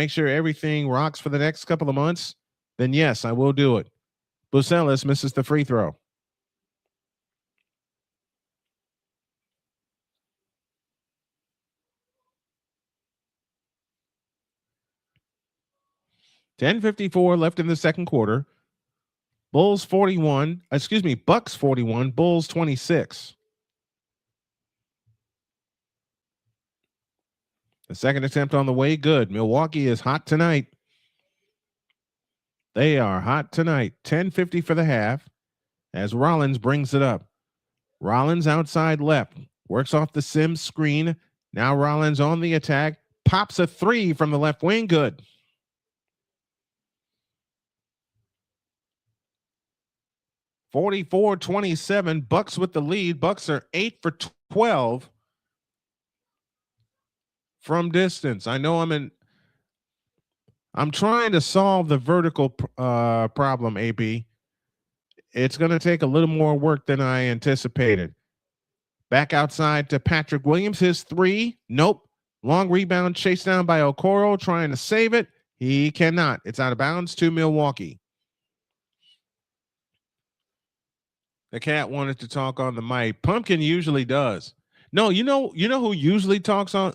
sure everything rocks for the next couple of months, then yes, I will do it. Bucelis misses the free throw. 10:54 left in the second quarter. Bucks 41, Bulls 26. The second attempt on the way, good. Milwaukee is hot tonight. They are hot tonight. 10:50 for the half as Rollins brings it up. Rollins outside left, works off the Sims screen. Now Rollins on the attack, pops a three from the left wing, good. (44-27), Bucks with the lead. Bucks are 8 for 12 from distance. I know I'm trying to solve the vertical problem, AB. It's going to take a little more work than I anticipated. Back outside to Patrick Williams. His three. Nope. Long rebound chased down by Okoro, trying to save it. He cannot. It's out of bounds to Milwaukee. The cat wanted to talk on the mic. Pumpkin usually does. No, you know who usually talks on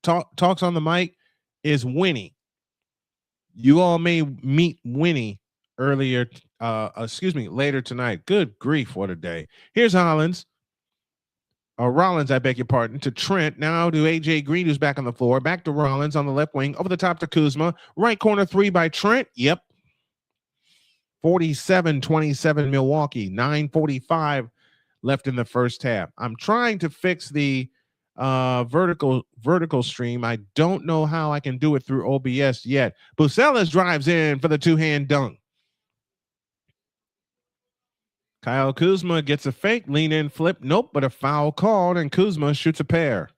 talks on the mic is Winnie. You all may meet Winnie later tonight. Good grief, what a day. Here's Rollins, I beg your pardon, to Trent. Now to AJ Green, who's back on the floor. Back to Rollins on the left wing. Over the top to Kuzma. Right corner three by Trent. Yep. 47-27 Milwaukee. 9:45 left in the first half. I'm trying to fix the vertical stream. I don't know how I can do it through OBS yet. Bucelas drives in for the two-hand dunk. Kyle Kuzma gets a fake lean in flip. Nope, but a foul called, and Kuzma shoots a pair.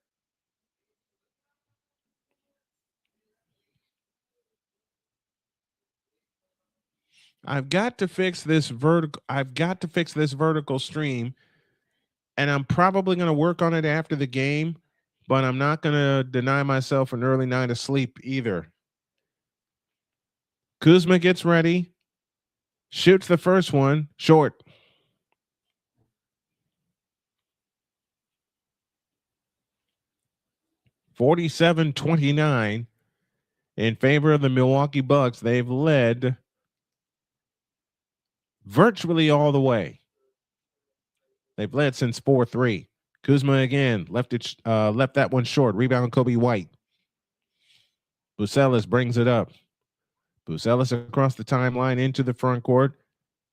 I've got to fix this vertical stream, and I'm probably going to work on it after the game, but I'm not going to deny myself an early night of sleep either. Kuzma gets ready, shoots the first one, short. (47-29) in favor of the Milwaukee Bucks. They've led virtually all the way. They've led since 4-3. Kuzma again left that one short. Rebound Kobe White. Bucelas brings it up. Bucelas across the timeline into the front court.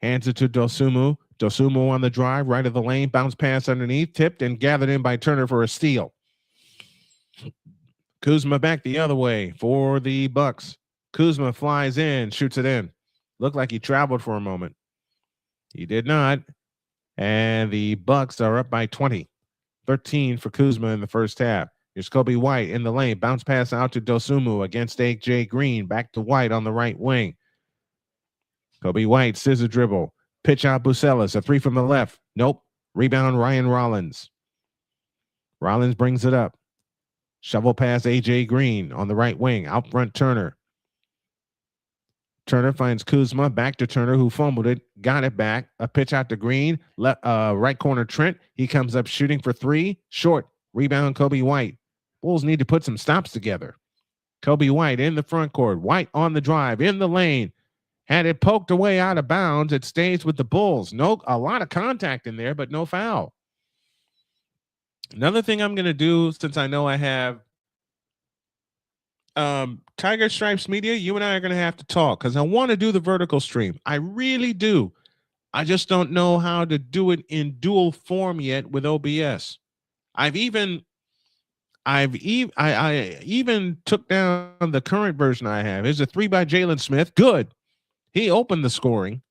Hands it to Dosunmu. Dosunmu on the drive, right of the lane. Bounce pass underneath. Tipped and gathered in by Turner for a steal. Kuzma back the other way for the Bucks. Kuzma flies in, shoots it in. Looked like he traveled for a moment. He did not. And the Bucks are up by 20. 13 for Kuzma in the first half. Here's Kobe White in the lane. Bounce pass out to Dosunmu against AJ Green. Back to White on the right wing. Kobe White, scissor dribble. Pitch out Bucelas. A three from the left. Nope. Rebound Ryan Rollins. Rollins brings it up. Shovel pass AJ Green on the right wing. Out front Turner. Turner finds Kuzma. Back to Turner, who fumbled it. Got it back. A pitch out to Green. Right corner Trent. He comes up shooting for three. Short. Rebound Kobe White. Bulls need to put some stops together. Kobe White in the front court. White on the drive. In the lane. Had it poked away out of bounds. It stays with the Bulls. A lot of contact in there, but no foul. Another thing I'm going to do, since I know I have Tiger Stripes Media, you and I are going to have to talk because I want to do the vertical stream. I really do. I just don't know how to do it in dual form yet with OBS. I even took down the current version I have. Here's a three by Jalen Smith. Good. He opened the scoring.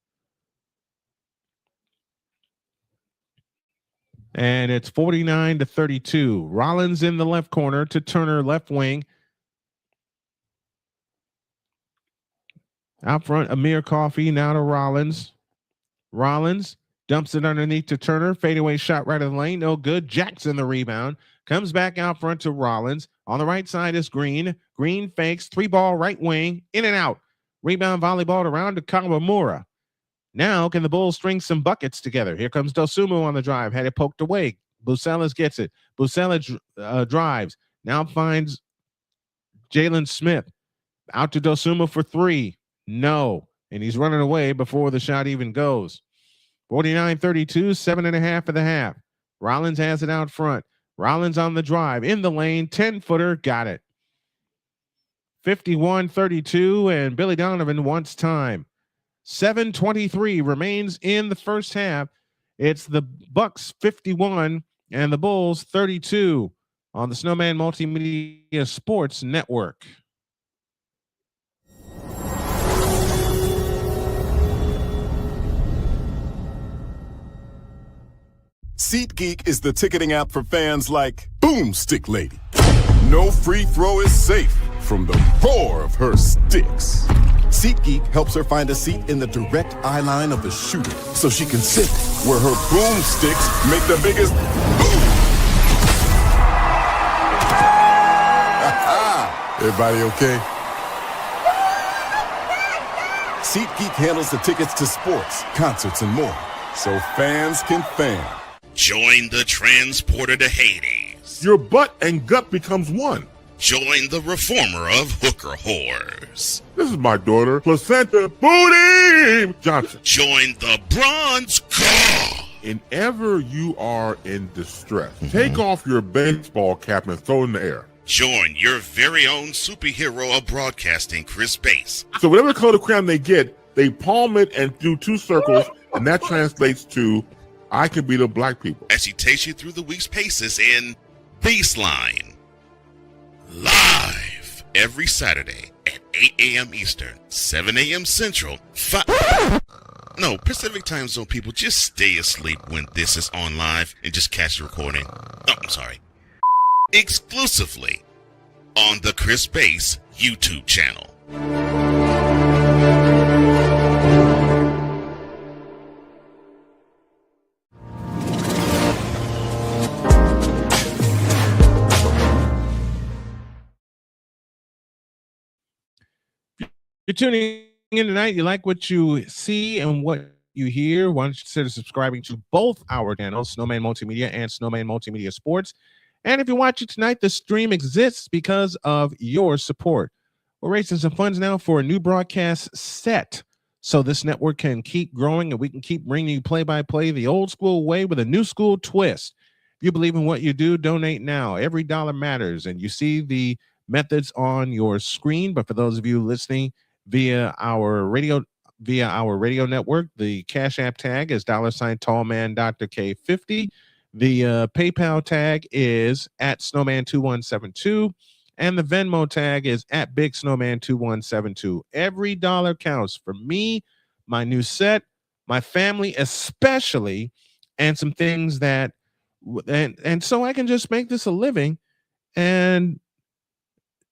And it's 49-32. Rollins in the left corner to Turner, left wing. Out front, Amir Coffey now to Rollins. Rollins dumps it underneath to Turner. Fadeaway shot right of the lane. No good. Jackson the rebound. Comes back out front to Rollins. On the right side is Green. Green fakes. Three ball right wing. In and out. Rebound volleyball around to Kawamura. Now can the Bulls string some buckets together? Here comes Dosunmu on the drive. Had it poked away. Bucelas gets it. Bucelas drives. Now finds Jalen Smith. Out to Dosunmu for three. No. And he's running away before the shot even goes. 49-32, 7.5 for the half. Rollins has it out front. Rollins on the drive. In the lane, 10-footer. Got it. 51-32, and Billy Donovan wants time. 7:23 remains in the first half. It's the Bucks 51 and the Bulls 32 on the Snowman Multimedia Sports Network. SeatGeek is the ticketing app for fans like Boomstick Lady. No free throw is safe from the roar of her sticks. SeatGeek helps her find a seat in the direct eye line of the shooter so she can sit where her boomsticks make the biggest boom. Everybody okay? SeatGeek handles the tickets to sports, concerts, and more, so fans can fan. Join the transporter to Hades. Your butt and gut becomes one. Join the reformer of hooker whores. This is my daughter, Placenta Booty Johnson. Join the bronze car. Whenever you are in distress, take off your baseball cap and throw it in the air. Join your very own superhero of broadcasting, Chris Bass. So whatever color crayon they get, they palm it and do two circles, and that translates to I can beat up black people. As she takes you through the week's paces in Baseline. Live every Saturday at 8 a.m. Eastern, 7 a.m. Central, Pacific time zone people, just stay asleep when this is on live and just catch the recording. Oh, I'm sorry. Exclusively on the Chris Bass YouTube channel. You're tuning in tonight. You like what you see and what you hear. Why don't you consider subscribing to both our channels, Snowman Multimedia and Snowman Multimedia Sports. And if you're watching tonight, the stream exists because of your support. We're raising some funds now for a new broadcast set so this network can keep growing and we can keep bringing you play-by-play the old school way with a new school twist. If you believe in what you do, donate now. Every dollar matters, and you see the methods on your screen. But for those of you listening via our radio network, the CashApp tag is $Tallman Dr. K50. The PayPal tag is at Snowman2172, and the Venmo tag is at Big Snowman2172. Every dollar counts for me, my new set, my family especially, and some things that and so I can just make this a living and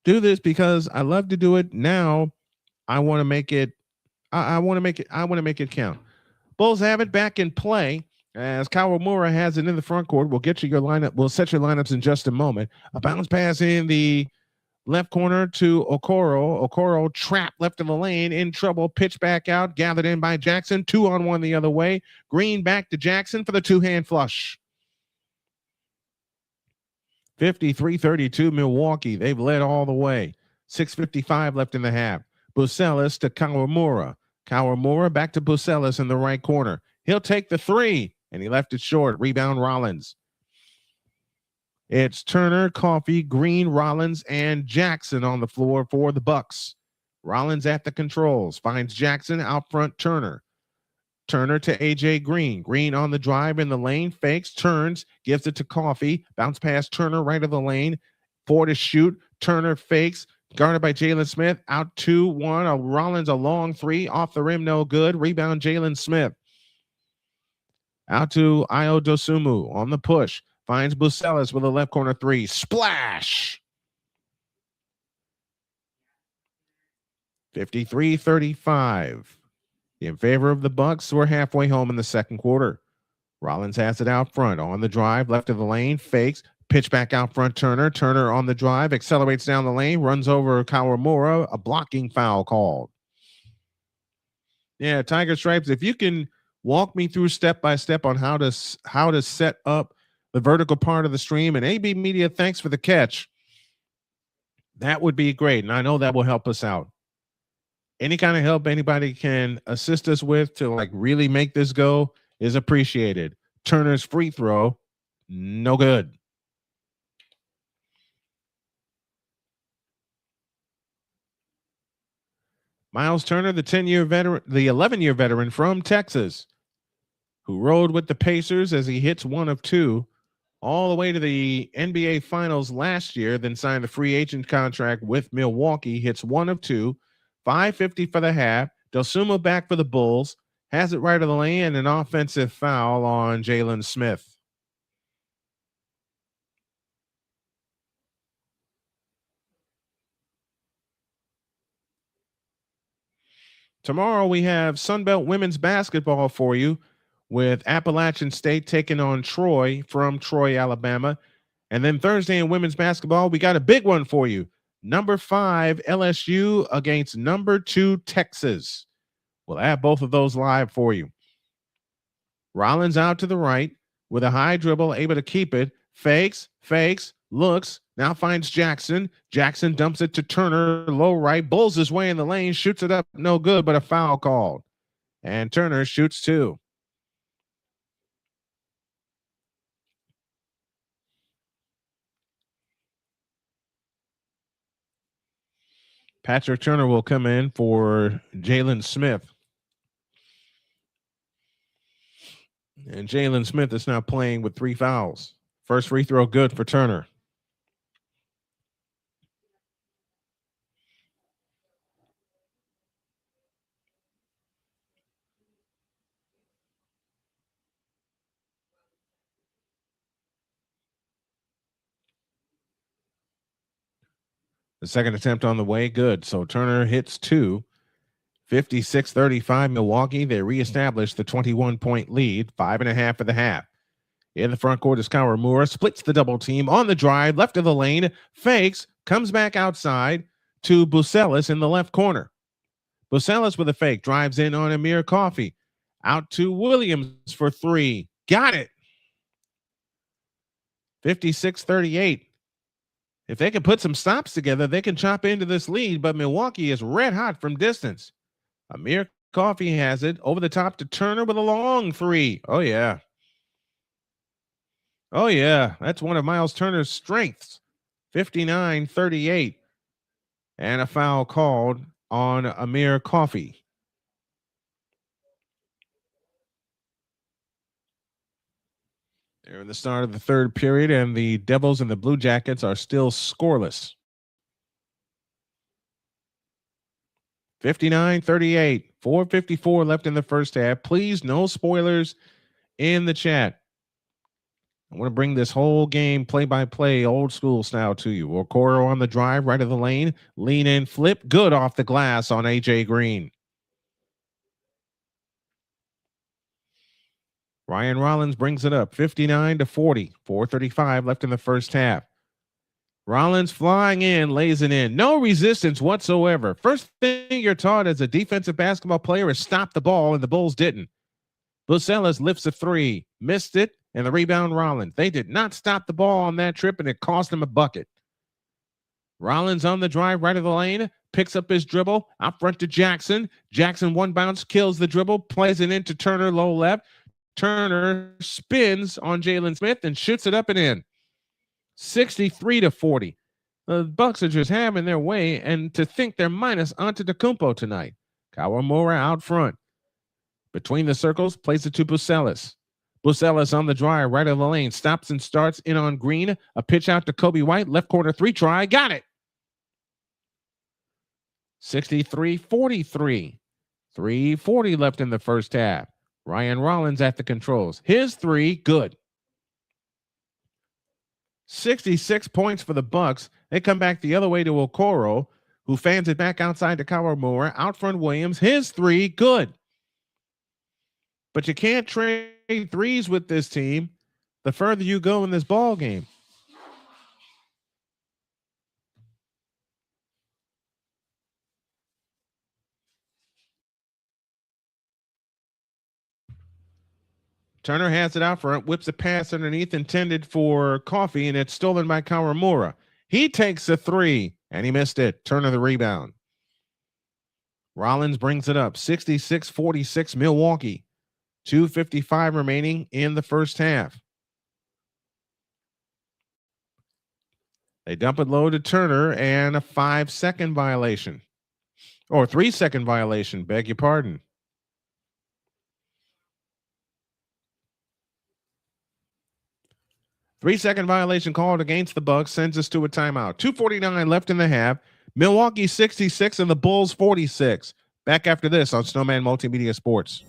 do this because I love to do it. Now I want to make it I want to make it count. Bulls have it back in play as Kawamura has it in the front court. We'll get you your lineup. We'll set your lineups in just a moment. A bounce pass in the left corner to Okoro. Okoro trapped left of the lane, in trouble. Pitch back out, gathered in by Jackson. 2-on-1 the other way. Green back to Jackson for the two-hand flush. 53-32 Milwaukee. They've led all the way. 6:55 left in the half. Bucelis to Kawamura. Kawamura back to Bucelis in the right corner. He'll take the three, and he left it short. Rebound Rollins. It's Turner, Coffey, Green, Rollins, and Jackson on the floor for the Bucks. Rollins at the controls. Finds Jackson out front. Turner. Turner to AJ Green. Green on the drive in the lane. Fakes, turns, gives it to Coffey. Bounce pass Turner right of the lane. 4 to shoot. Turner fakes. Guarded by Jalen Smith. Out 2-1. Rollins a long three. Off the rim, no good. Rebound Jalen Smith. Out to Io Dosunmu on the push. Finds Bucelis with a left corner three. Splash! 53-35. In favor of the Bucks. We're halfway home in the second quarter. Rollins has it out front. On the drive, left of the lane. Fakes. Pitch back out front, Turner. Turner on the drive. Accelerates down the lane. Runs over Kawamura. A blocking foul called. Yeah, Tiger Stripes, if you can walk me through step by step on how to set up the vertical part of the stream. And AB Media, thanks for the catch. That would be great. And I know that will help us out. Any kind of help anybody can assist us with to like really make this go is appreciated. Turner's free throw, no good. Miles Turner, the 11-year veteran from Texas, who rode with the Pacers as he hits one of two all the way to the NBA Finals last year, then signed a free agent contract with Milwaukee, hits one of two, 550 for the half. Dosunmu back for the Bulls, has it right of the lane, and an offensive foul on Jalen Smith. Tomorrow we have Sunbelt women's basketball for you with Appalachian State taking on Troy from Troy, Alabama. And then Thursday in women's basketball, we got a big one for you. Number 5 LSU against number 2 Texas. We'll have both of those live for you. Rollins out to the right with a high dribble, able to keep it. Fakes, looks, now finds Jackson. Jackson dumps it to Turner, low right, bulls his way in the lane, shoots it up, no good, but a foul called. And Turner shoots two. Patrick Turner will come in for Jalen Smith. And Jalen Smith is now playing with 3 fouls. First free throw good for Turner. The second attempt on the way, good. So Turner hits 2. 56-35 Milwaukee. They reestablish the 21-point lead, 5.5 for the half. In the front court is Kawamura, splits the double team on the drive, left of the lane, fakes, comes back outside to Bucelis in the left corner. Bucelis with a fake, drives in on Amir Coffey. Out to Williams for 3. Got it. 56-38. If they can put some stops together, they can chop into this lead, but Milwaukee is red hot from distance. Amir Coffey has it over the top to Turner with a long 3. Oh, yeah. Oh, yeah. That's one of Miles Turner's strengths. 59-38. And a foul called on Amir Coffey. They're in the start of the third period, and the Devils and the Blue Jackets are still scoreless. 59-38. 4:54 left in the first half. Please, no spoilers in the chat. I want to bring this whole game play-by-play, old school style to you. Okoro on the drive, right of the lane. Lean in, flip. Good off the glass on A.J. Green. Ryan Rollins brings it up, 59-40. 4:35 left in the first half. Rollins flying in, lays it in. No resistance whatsoever. First thing you're taught as a defensive basketball player is stop the ball, and the Bulls didn't. Bucelis lifts a 3, missed it, and the rebound Rollins. They did not stop the ball on that trip, and it cost them a bucket. Rollins on the drive, right of the lane, picks up his dribble, out front to Jackson. Jackson one bounce, kills the dribble, plays it into Turner, low left. Turner spins on Jalen Smith and shoots it up and in. 63-40. The Bucks are just having their way, and to think they're minus Antetokounmpo tonight. Kawamura out front. Between the circles, plays it to Bucelis. Bucelis on the drive, right of the lane, stops and starts in on Green. A pitch out to Kobe White, left corner 3 try, got it. 63-43. 3:40 left in the first half. Ryan Rollins at the controls. His 3, good. 66 points for the Bucks. They come back the other way to Okoro, who fans it back outside to Kawamura. Out front Williams. His 3, good. But you can't trade threes with this team the further you go in this ball game. Turner has it out front, whips a pass underneath intended for Coffey, and it's stolen by Kawamura. He takes a three, and he missed it. Turn of the rebound. Rollins brings it up. 66-46 Milwaukee. 2:55 remaining in the first half. They dump it low to Turner, and a 5-second violation. Or 3-second violation, beg your pardon. Three-second violation called against the Bucks, sends us to a timeout. 2:49 left in the half. Milwaukee 66 and the Bulls 46. Back after this on Snowman Multimedia Sports.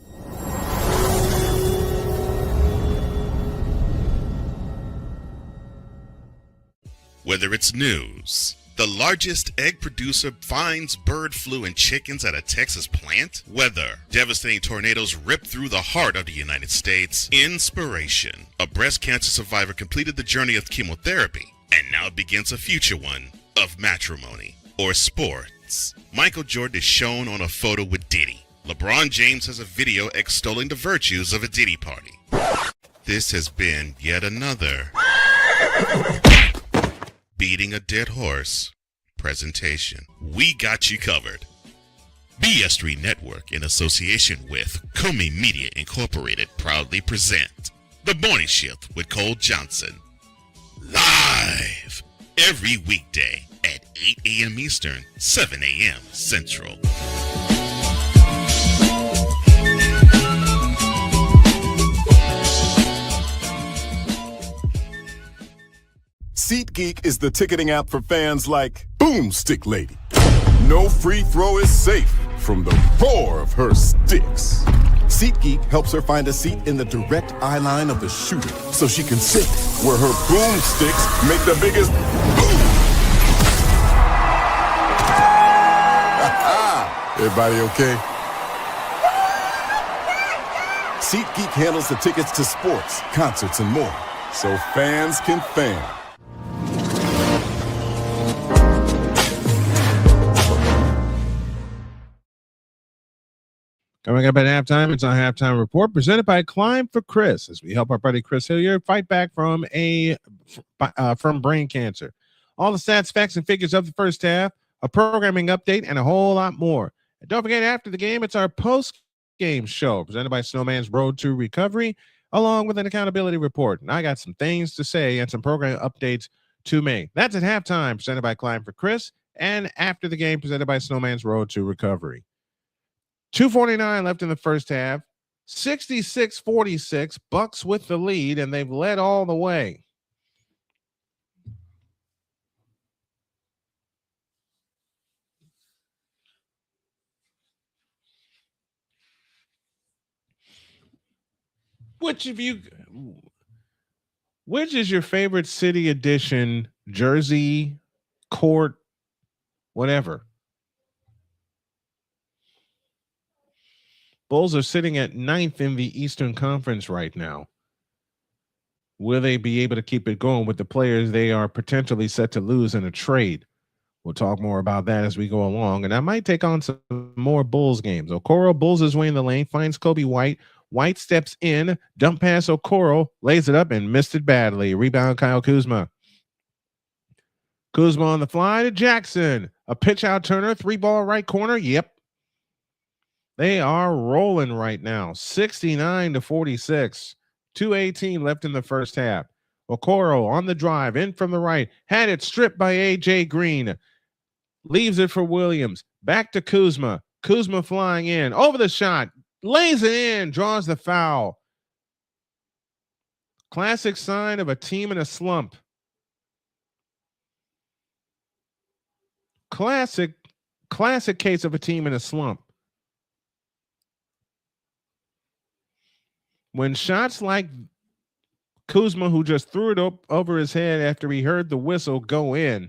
Whether it's news, the largest egg producer finds bird flu in chickens at a Texas plant, weather, devastating tornadoes rip through the heart of the United States, inspiration, a breast cancer survivor completed the journey of chemotherapy, and now begins a future one of matrimony, or sports. Michael Jordan is shown on a photo with Diddy. LeBron James has a video extolling the virtues of a Diddy party. This has been yet another beating a dead horse presentation. We got you covered. BS3 Network, in association with Comey Media Incorporated, proudly present The Morning Shift with Cole Johnson. Live every weekday at 8 a.m. Eastern, 7 a.m. Central. SeatGeek is the ticketing app for fans like Boomstick Lady. No free throw is safe from the roar of her sticks. SeatGeek helps her find a seat in the direct eye line of the shooter so she can sit where her boomsticks make the biggest boom. Everybody okay? SeatGeek handles the tickets to sports, concerts, and more, so fans can fan. Coming up at halftime, it's our halftime report presented by Climb for Chris, as we help our buddy Chris Hilliard fight back from brain cancer. All the stats, facts, and figures of the first half, a programming update, and a whole lot more. And don't forget, after the game, it's our post-game show presented by Snowman's Road to Recovery, along with an accountability report. And I got some things to say and some program updates to make. That's at halftime, presented by Climb for Chris, and after the game, presented by Snowman's Road to Recovery. 2:49 left in the first half. 66-46, Bucks with the lead, and they've led all the way. Which is your favorite city edition, jersey, court, whatever? Bulls are sitting at 9th in the Eastern Conference right now. Will they be able to keep it going with the players they are potentially set to lose in a trade? We'll talk more about that as we go along. And I might take on some more Bulls games. Okoro Bulls his way in the lane, finds Kobe White. White steps in, dump pass Okoro, lays it up and missed it badly. Rebound Kyle Kuzma. Kuzma on the fly to Jackson. A pitch out Turner, 3-ball right corner. Yep. They are rolling right now. 69-46. 2:18 left in the first half. Okoro on the drive, in from the right. Had it stripped by A.J. Green. Leaves it for Williams. Back to Kuzma. Kuzma flying in. Over the shot. Lays it in. Draws the foul. Classic sign of a team in a slump. Classic case of a team in a slump. When shots like Kuzma, who just threw it up over his head after he heard the whistle, go in,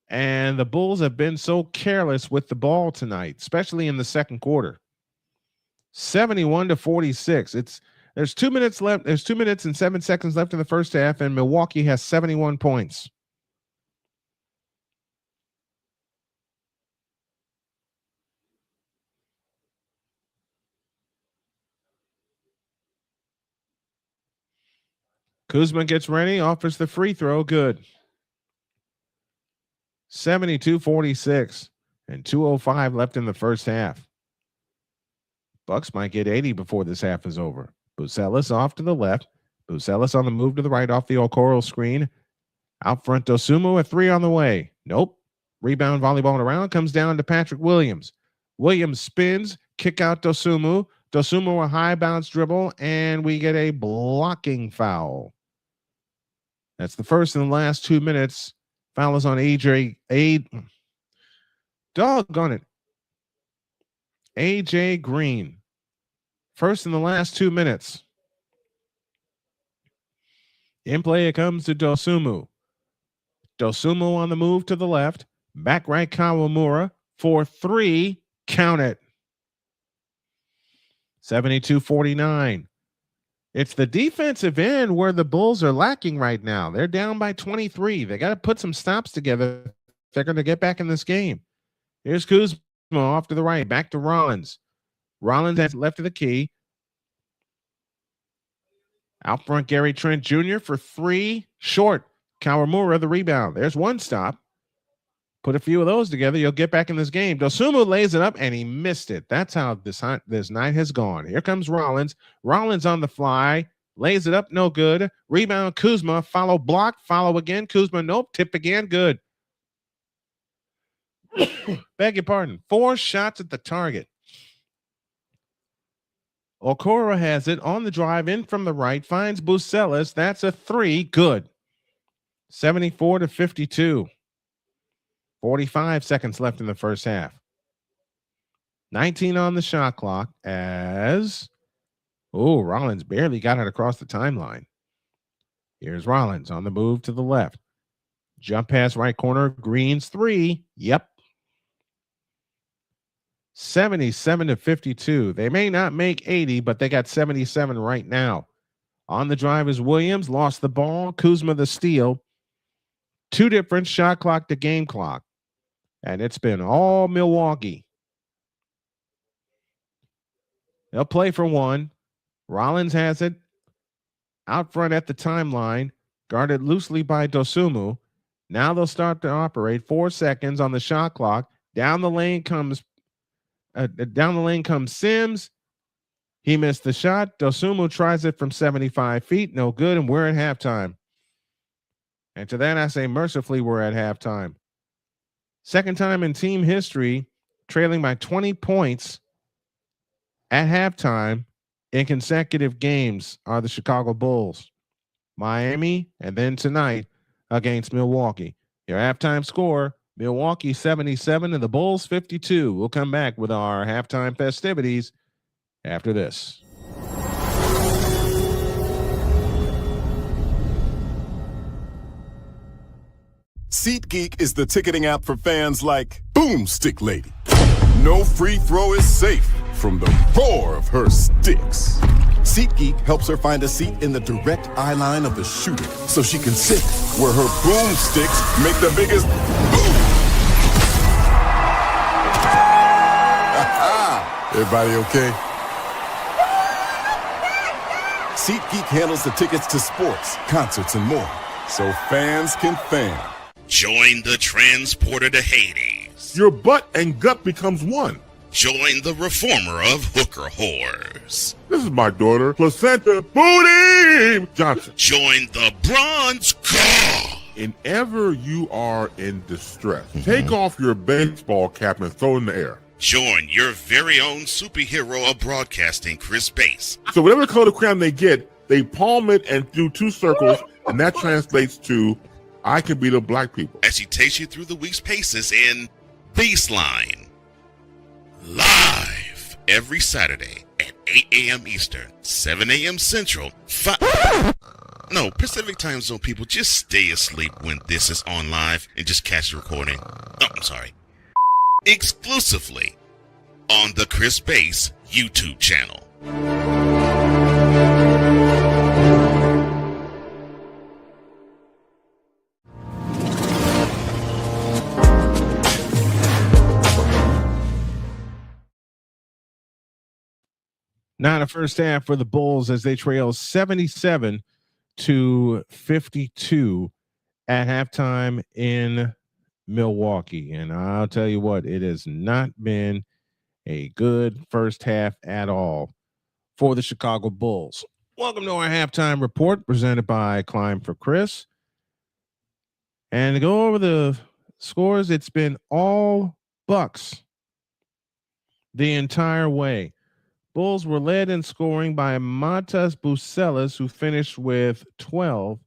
and the Bulls have been so careless with the ball tonight, especially in the second quarter. 71-46. There's 2 minutes left. There's 2 minutes and 7 seconds left in the first half, and Milwaukee has 71 points. Kuzma gets ready, offers the free throw. Good. 72-46 and 2:05 left in the first half. Bucks might get 80 before this half is over. Bucelis off to the left. Bucelis on the move to the right off the Okoro screen. Out front, Dosumu, a three on the way. Nope. Rebound, volleyball around, comes down to Patrick Williams. Williams spins, kick out Dosumu. Dosumu a high bounce dribble, and we get a blocking foul. That's the first in the last 2 minutes. Foul is on doggone it. AJ Green. First in the last 2 minutes. In play, it comes to Dosumu. Dosumu on the move to the left. Back right, Kawamura for three. Count it. 72-49. It's the defensive end where the Bulls are lacking right now. They're down by 23. They got to put some stops together if they're going to get back in this game. Here's Kuzma off to the right. Back to Rollins. Rollins has left of the key. Out front, Gary Trent Jr. for three. Short. Kawamura the rebound. There's one stop. Put a few of those together, you'll get back in this game. Dosumu lays it up, and he missed it. That's how this night has gone. Here comes Rollins. Rollins on the fly. Lays it up, no good. Rebound, Kuzma. Follow, block. Follow again. Kuzma, nope. Tip again, good. Beg your pardon. 4 shots at the target. Okoro has it on the drive in from the right. Finds Bucelis. That's a three. Good. 74-52. 45 seconds left in the first half. 19 on the shot clock as Rollins barely got it across the timeline. Here's Rollins on the move to the left. Jump pass right corner. Green's three. Yep. 77-52. They may not make 80, but they got 77 right now. On the drive is Williams. Lost the ball. Kuzma the steal. 2 different shot clock to game clock. And it's been all Milwaukee. They'll play for one. Rollins has it. Out front at the timeline. Guarded loosely by Dosumu. Now they'll start to operate. 4 seconds on the shot clock. Down the lane comes Sims. He missed the shot. Dosumu tries it from 75 feet. No good. And we're at halftime. And to that I say mercifully we're at halftime. Second time in team history, trailing by 20 points at halftime in consecutive games are the Chicago Bulls. Miami, and then tonight against Milwaukee. Your halftime score, Milwaukee 77 and the Bulls 52. We'll come back with our halftime festivities after this. SeatGeek is the ticketing app for fans like Boomstick Lady. No free throw is safe from the roar of her sticks. SeatGeek helps her find a seat in the direct eye line of the shooter so she can sit where her boomsticks make the biggest boom. Everybody okay? SeatGeek handles the tickets to sports, concerts, and more so fans can fan. Join the transporter to Hades. Your butt and gut becomes one. Join the reformer of hooker whores. This is my daughter, Placenta Booty Johnson. Join the bronze car. Whenever you are in distress, take off your baseball cap and throw it in the air. Join your very own superhero of broadcasting, Chris Bass. So whatever color crayon they get, they palm it and do 2 circles, and that translates to I can beat up black people. As he takes you through the week's paces in Baseline. Live every Saturday at 8 a.m. Eastern, 7 a.m. Central, Pacific time zone people, just stay asleep when this is on live and just catch the recording. Oh, I'm sorry. Exclusively on the Chris Bass YouTube channel. Now the first half for the Bulls as they trail 77 to 52 at halftime in Milwaukee. And I'll tell you what, it has not been a good first half at all for the Chicago Bulls. Welcome to our halftime report presented by Climb for Chris. And to go over the scores, it's been all Bucks the entire way. Bulls were led in scoring by Matas Bucelas, who finished with 12.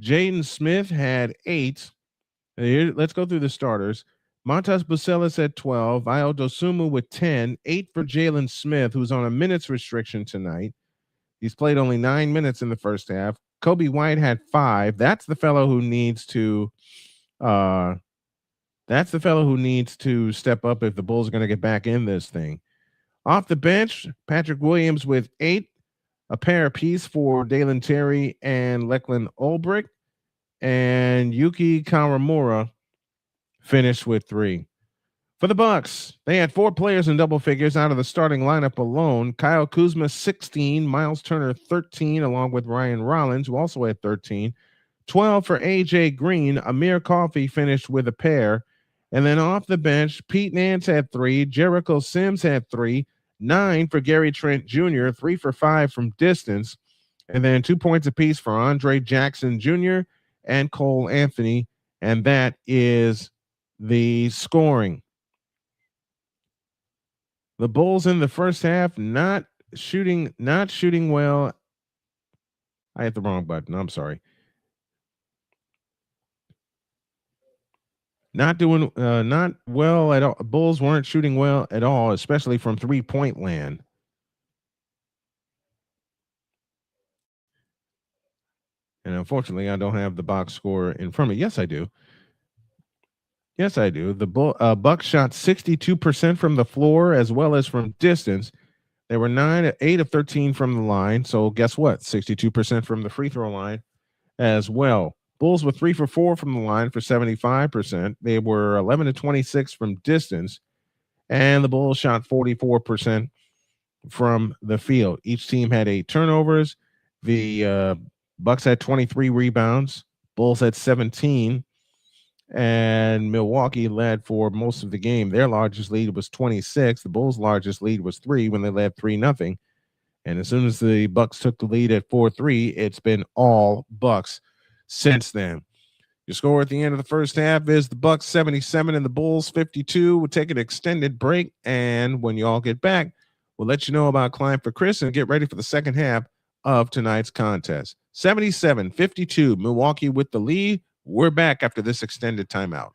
Jaden Smith had 8. Here, let's go through the starters. Matas Bucelas had 12. Ayo Dosunmu with 10. 8 for Jalen Smith, who's on a minutes restriction tonight. He's played only 9 minutes in the first half. Kobe White had 5. That's the fellow who needs to step up if the Bulls are going to get back in this thing. Off the bench, Patrick Williams with 8, a pair apiece for Dalen Terry and Lachlan Ulbrich, and Yuki Kawamura finished with 3. For the Bucks, they had 4 players in double figures out of the starting lineup alone. Kyle Kuzma, 16, Miles Turner, 13, along with Ryan Rollins, who also had 13. 12 for A.J. Green. Amir Coffey finished with a pair. And then off the bench, Pete Nance had 3. Jericho Sims had 3. 9 for Gary Trent Jr., 3 for 5 from distance. And then 2 points apiece for Andre Jackson Jr. and Cole Anthony. And that is the scoring. The Bulls in the first half not shooting well. I hit the wrong button. I'm sorry. Not well at all. Bulls weren't shooting well at all, especially from 3-point land. And unfortunately, I don't have the box score in front of me. Yes, I do. The Bucks shot 62% from the floor as well as from distance. They were 8 of 13 from the line. So guess what? 62% from the free throw line as well. Bulls were 3 for 4 from the line for 75%. They were 11 to 26 from distance. And the Bulls shot 44% from the field. Each team had 8 turnovers. The Bucks had 23 rebounds. Bulls had 17. And Milwaukee led for most of the game. Their largest lead was 26. The Bulls' largest lead was 3 when they led 3-0. And as soon as the Bucks took the lead at 4-3, it's been all Bucks since then. Your score at the end of the first half is the Bucks 77 and the Bulls 52. We'll take an extended break, and when you all get back, we'll let you know about Climb for Chris and get ready for the second half of tonight's contest. 77-52, Milwaukee with the lead. We're back after this extended timeout.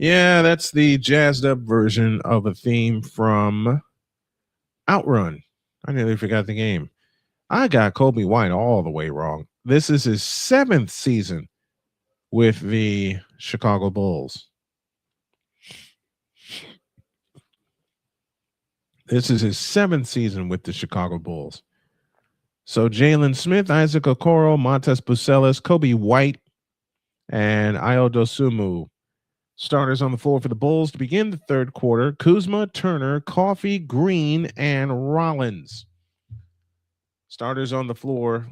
Yeah, that's the jazzed up version of a theme from Outrun. I nearly forgot the game. I got Kobe White all the way wrong. This is his 7th season with the Chicago Bulls. This is his 7th season with the Chicago Bulls. So Jalen Smith, Isaac Okoro, Montes Bucelis, Kobe White, and Ayo Dosunmu. Starters on the floor for the Bulls to begin the third quarter: Kuzma, Turner, Coffey, Green, and Rollins. Starters on the floor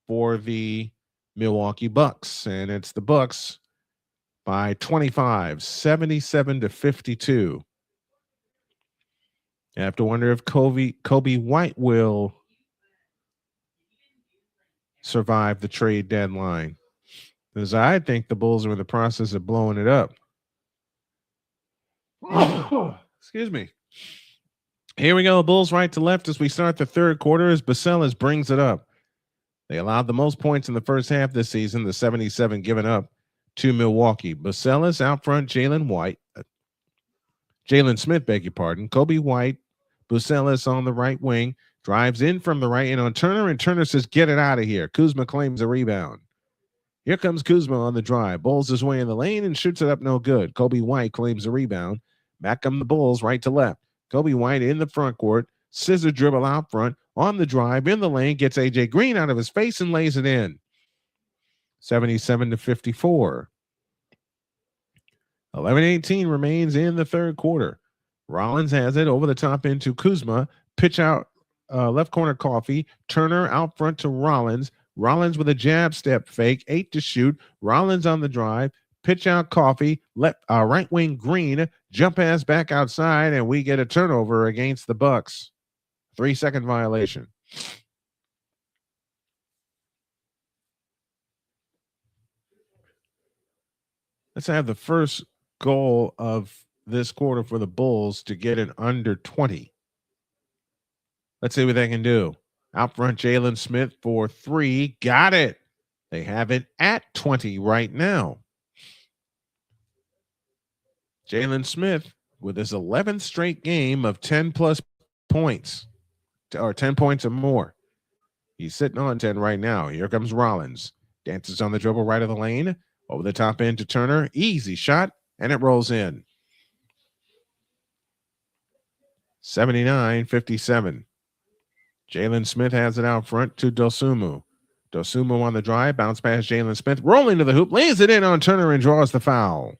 for the Milwaukee Bucks, and it's the Bucks by 25, 77-52. You have to wonder if Kobe White will survive the trade deadline, because I think the Bulls are in the process of blowing it up. Excuse me. Here we go. Bulls right to left as we start the third quarter as Bucelis brings it up. They allowed the most points in the first half this season, the 77 given up to Milwaukee. Bucelis out front, Jalen Smith, beg your pardon. Kobe White, Bucelis on the right wing, drives in from the right and on Turner, and Turner says, get it out of here. Kuzma claims a rebound. Here comes Kuzma on the drive. Bulls his way in the lane and shoots it up no good. Kobe White claims a rebound. Back come the Bulls right to left. Kobe White in the front court. Scissor dribble out front. On the drive, in the lane, gets A.J. Green out of his face and lays it in. 77-54. 11:18 remains in the third quarter. Rollins has it over the top into Kuzma. Pitch out left corner Coffey. Turner out front to Rollins. Rollins with a jab step fake. 8 to shoot. Rollins on the drive. Pitch out Coffey. Right wing Green. Jump pass back outside, and we get a turnover against the Bucks. 3-second violation. Let's have the first goal of this quarter for the Bulls to get it under 20. Let's see what they can do. Out front, Jalen Smith for 3. Got it. They have it at 20 right now. Jalen Smith with his 11th straight game of 10-plus points, or 10 points or more. He's sitting on 10 right now. Here comes Rollins. Dances on the dribble right of the lane. Over the top end to Turner. Easy shot, and it rolls in. 79-57. Jalen Smith has it out front to Dosunmu. Dosunmu on the drive. Bounce past Jalen Smith. Rolling to the hoop. Lays it in on Turner and draws the foul.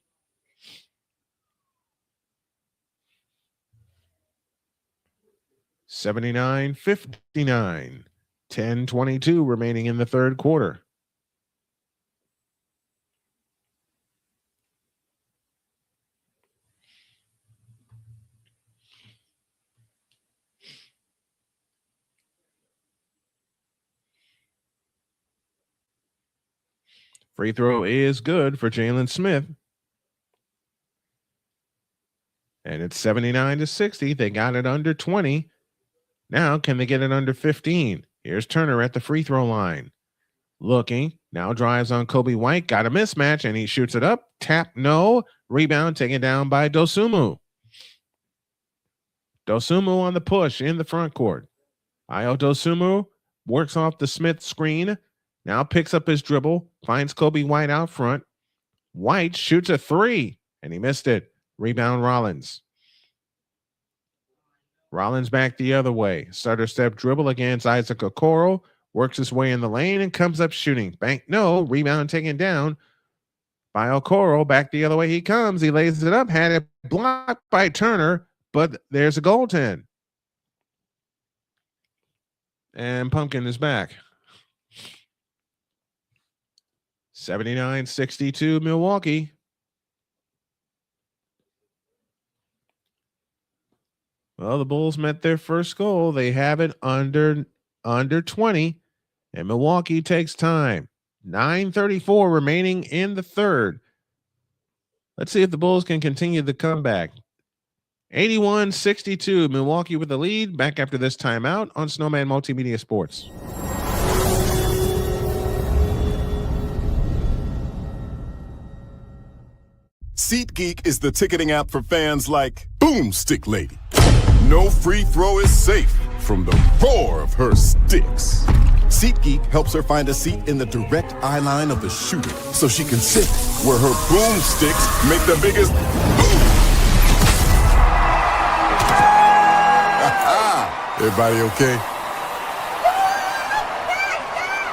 $79-59. 10:22 remaining in the third quarter. Free throw is good for Jalen Smith. And it's 79-60. They got it under 20. Now, can they get it under 15? Here's Turner at the free throw line. Looking. Now drives on Kobe White. Got a mismatch, and he shoots it up. Tap, no. Rebound taken down by Dosunmu. Dosunmu on the push in the front court. Ayo Dosunmu works off the Smith screen. Now picks up his dribble. Finds Kobe White out front. White shoots a 3, and he missed it. Rebound Rollins. Rollins back the other way. Stutter step dribble against Isaac Okoro. Works his way in the lane and comes up shooting. Bank, no. Rebound taken down by Okoro. Back the other way he comes. He lays it up. Had it blocked by Turner, but there's a goaltend. And Pumpkin is back. 79-62 Milwaukee. Well, the Bulls met their first goal. They have it under 20, and Milwaukee takes time. 9:34 remaining in the third. Let's see if the Bulls can continue the comeback. 81-62, Milwaukee with the lead. Back after this timeout on Snowman Multimedia Sports. SeatGeek is the ticketing app for fans like Boomstick Lady. No free throw is safe from the roar of her sticks. SeatGeek helps her find a seat in the direct eye line of the shooter so she can sit where her boomsticks make the biggest boom. Everybody okay?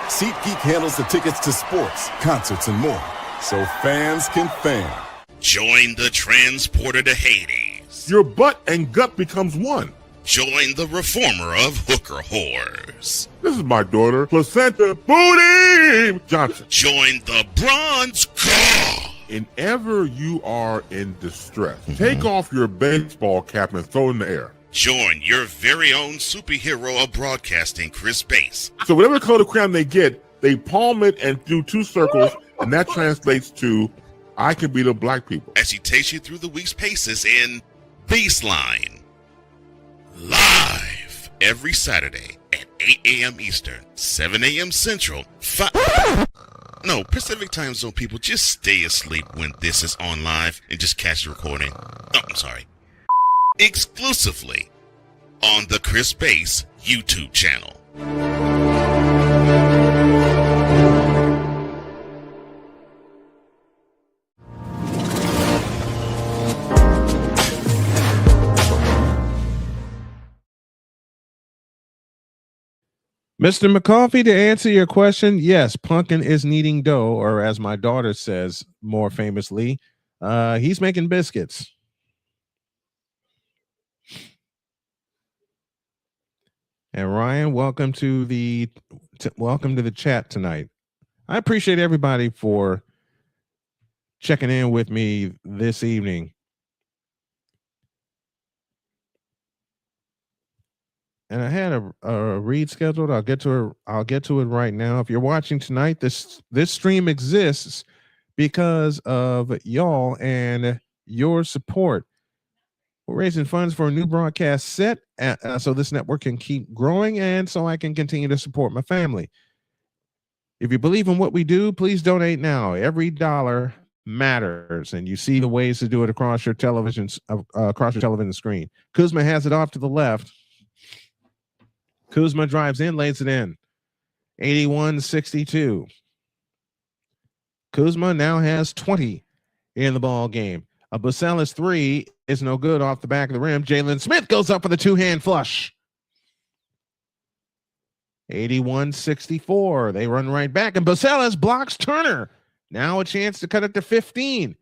SeatGeek handles the tickets to sports, concerts, and more, so fans can fan. Join the transporter to Hades. Your butt and gut becomes one. Join the reformer of hooker whores. This is my daughter, Placenta Booty Johnson. Join the bronze car. Whenever you are in distress, take off your baseball cap and throw it in the air. Join your very own superhero of broadcasting, Chris Bass. So whatever color crayon they get, they palm it and do two circles, and that translates to, I can beat up black people. As he takes you through the week's paces in Baseline. Live every Saturday at 8 a.m. Eastern, 7 a.m. Central, No, Pacific Time Zone people, just stay asleep when this is on live and just catch the recording. Oh, I'm sorry. Exclusively on the Chris Bass YouTube channel. Mr. McCoffey, to answer your question, yes, Punkin is kneading dough, or as my daughter says more famously, he's making biscuits. And Ryan, welcome to the chat tonight. I appreciate everybody for checking in with me this evening. And I had a read scheduled. I'll get to it right now. If you're watching tonight, this stream exists because of y'all and your support. We're raising funds for a new broadcast set so this network can keep growing and so I can continue to support my family. If you believe in what we do, please donate now. Every dollar matters, and you see the ways to do it across your television screen. Kuzma has it off to the left. Kuzma drives in, lays it in. 81-62. Kuzma now has 20 in the ball game. A Bucella's three is no good off the back of the rim. Jalen Smith goes up for the two-hand flush. 81-64. They run right back, and Bucella's blocks Turner. Now a chance to cut it to 15.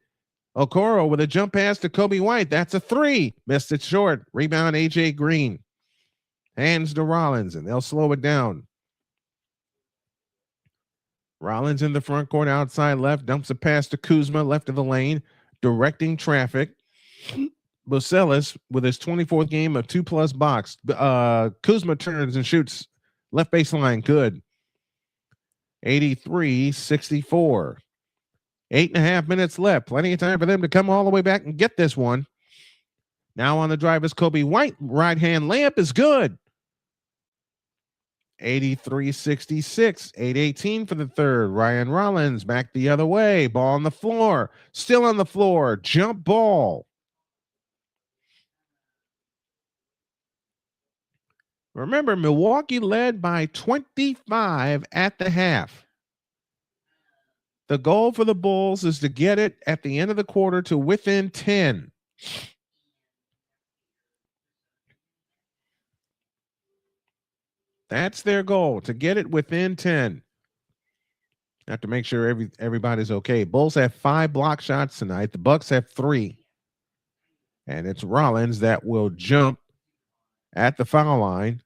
Okoro with a jump pass to Kobe White. That's a three. Missed it short. Rebound, A.J. Green. Hands to Rollins, and they'll slow it down. Rollins in the front court, outside left, dumps a pass to Kuzma, left of the lane, directing traffic. Bucella's with his 24th game of 2+ box. Kuzma turns and shoots left baseline, good. 83-64. 8.5 minutes left. Plenty of time for them to come all the way back and get this one. Now on the drive is Kobe White. Right-hand layup is good. 83-66. 8:18 for the third. Ryan Rollins back the other way. Ball on the floor. Still on the floor. Jump ball. Remember, Milwaukee led by 25 at the half. The goal for the Bulls is to get it at the end of the quarter to within 10. That's their goal, to get it within 10. Have to make sure everybody's okay. Bulls have 5 block shots tonight. The Bucks have 3. And it's Rollins that will jump at the foul line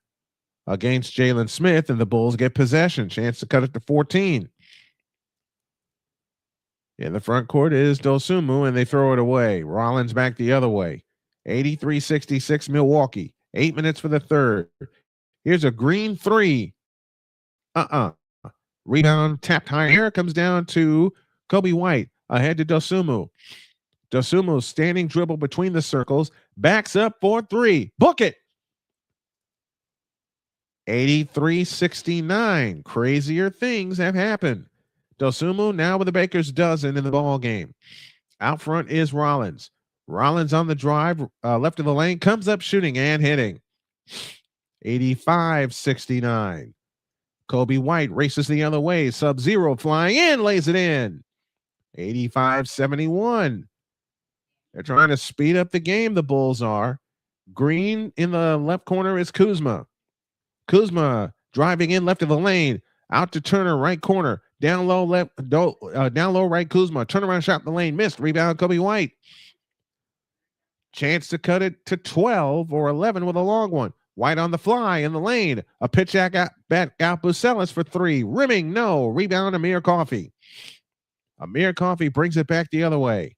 against Jalen Smith, and the Bulls get possession. Chance to cut it to 14. In the front court is Dosunmu, and they throw it away. Rollins back the other way. 83-66 Milwaukee. 8 minutes for the third. Here's a green three. Rebound tapped high. Here comes down to Kobe White. Ahead to Dosunmu. Dosunmu standing dribble between the circles. Backs up for three. Book it. 83-69. Crazier things have happened. Dosunmu now with the Baker's dozen in the ball game. Out front is Rollins. Rollins on the drive, left of the lane, comes up shooting and hitting. 85-69. Kobe White races the other way. Sub-Zero flying in, lays it in. 85-71. They're trying to speed up the game, the Bulls are. Green in the left corner is Kuzma. Kuzma driving in left of the lane. Out to Turner, right corner. Down low left, down low right Kuzma. Turnaround shot in the lane, missed. Rebound Kobe White. Chance to cut it to 12 or 11 with a long one. White on the fly in the lane. A pitch back out Bucelis for three. Rimming, no. Rebound Amir Coffey. Amir Coffey brings it back the other way.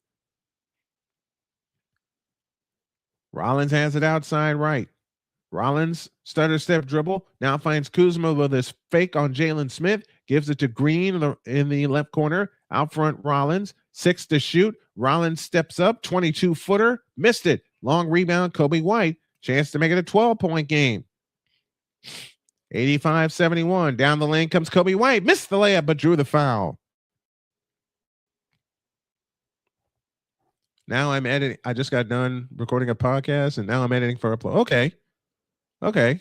Rollins has it outside right. Rollins, stutter step dribble. Now finds Kuzma with his fake on Jalen Smith. Gives it to Green in the left corner. Out front, Rollins. 6 to shoot. Rollins steps up. 22-footer. Missed it. Long rebound, Kobe White. Chance to make it a 12-point game. 85-71. Down the lane comes Kobe White. Missed the layup, but drew the foul. Now I'm editing. I just got done recording a podcast, and now I'm editing for upload. Okay.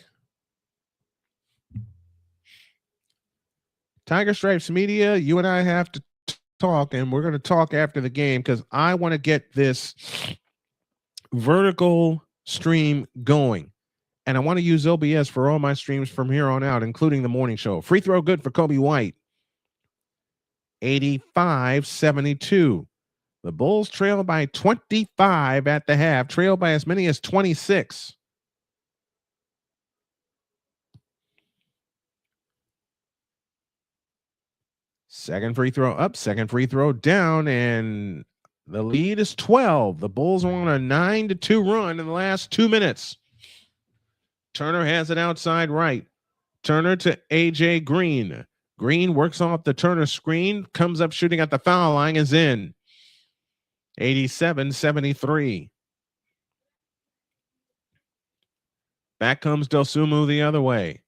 Tiger Stripes Media, you and I have to talk, and we're going to talk after the game because I want to get this vertical stream going. And I want to use OBS for all my streams from here on out, including the morning show. Free throw good for Kobe White. 85-72. The Bulls trail by 25 at the half, trail by as many as 26. Second free throw up, second free throw down, and the lead is 12. The Bulls are on a 9-2 run in the last 2 minutes. Turner has it outside right. Turner to A.J. Green. Green works off the Turner screen, comes up shooting at the foul line, is in. 87-73. Back comes Dosunmu the other way.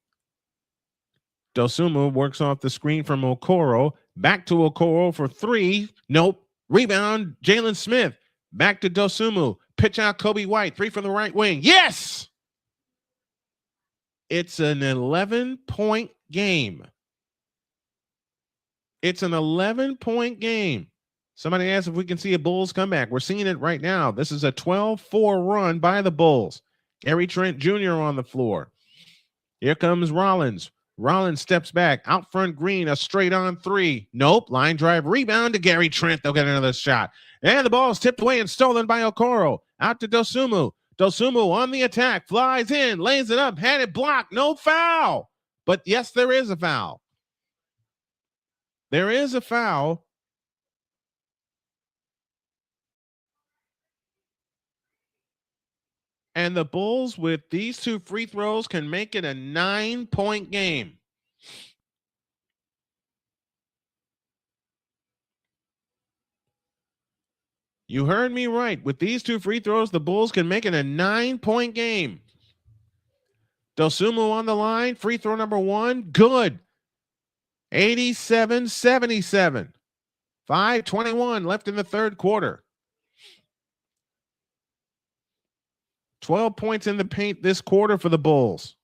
Dosunmu works off the screen from Okoro. Back to Okoro for three. Nope. Rebound, Jalen Smith. Back to Dosunmu. Pitch out Kobe White. Three from the right wing. Yes! It's an 11-point game. It's an 11-point game. Somebody asked if we can see a Bulls comeback. We're seeing it right now. This is a 12-4 run by the Bulls. Gary Trent Jr. on the floor. Here comes Rollins. Rollins steps back. Out front, Green, a straight-on three. Nope. Line drive rebound to Gary Trent. They'll get another shot. And the ball is tipped away and stolen by Okoro. Out to Dosunmu. Dosunmu on the attack. Flies in. Lays it up. Had it blocked. No foul. But yes, there is a foul. There is a foul. And the Bulls, with these two free throws, can make it a 9-point game. You heard me right. With these two free throws, the Bulls can make it a 9-point game. Dosunmu on the line. Free throw number one. Good. 87-77. 5:21 left in the third quarter. 12 points in the paint this quarter for the Bulls.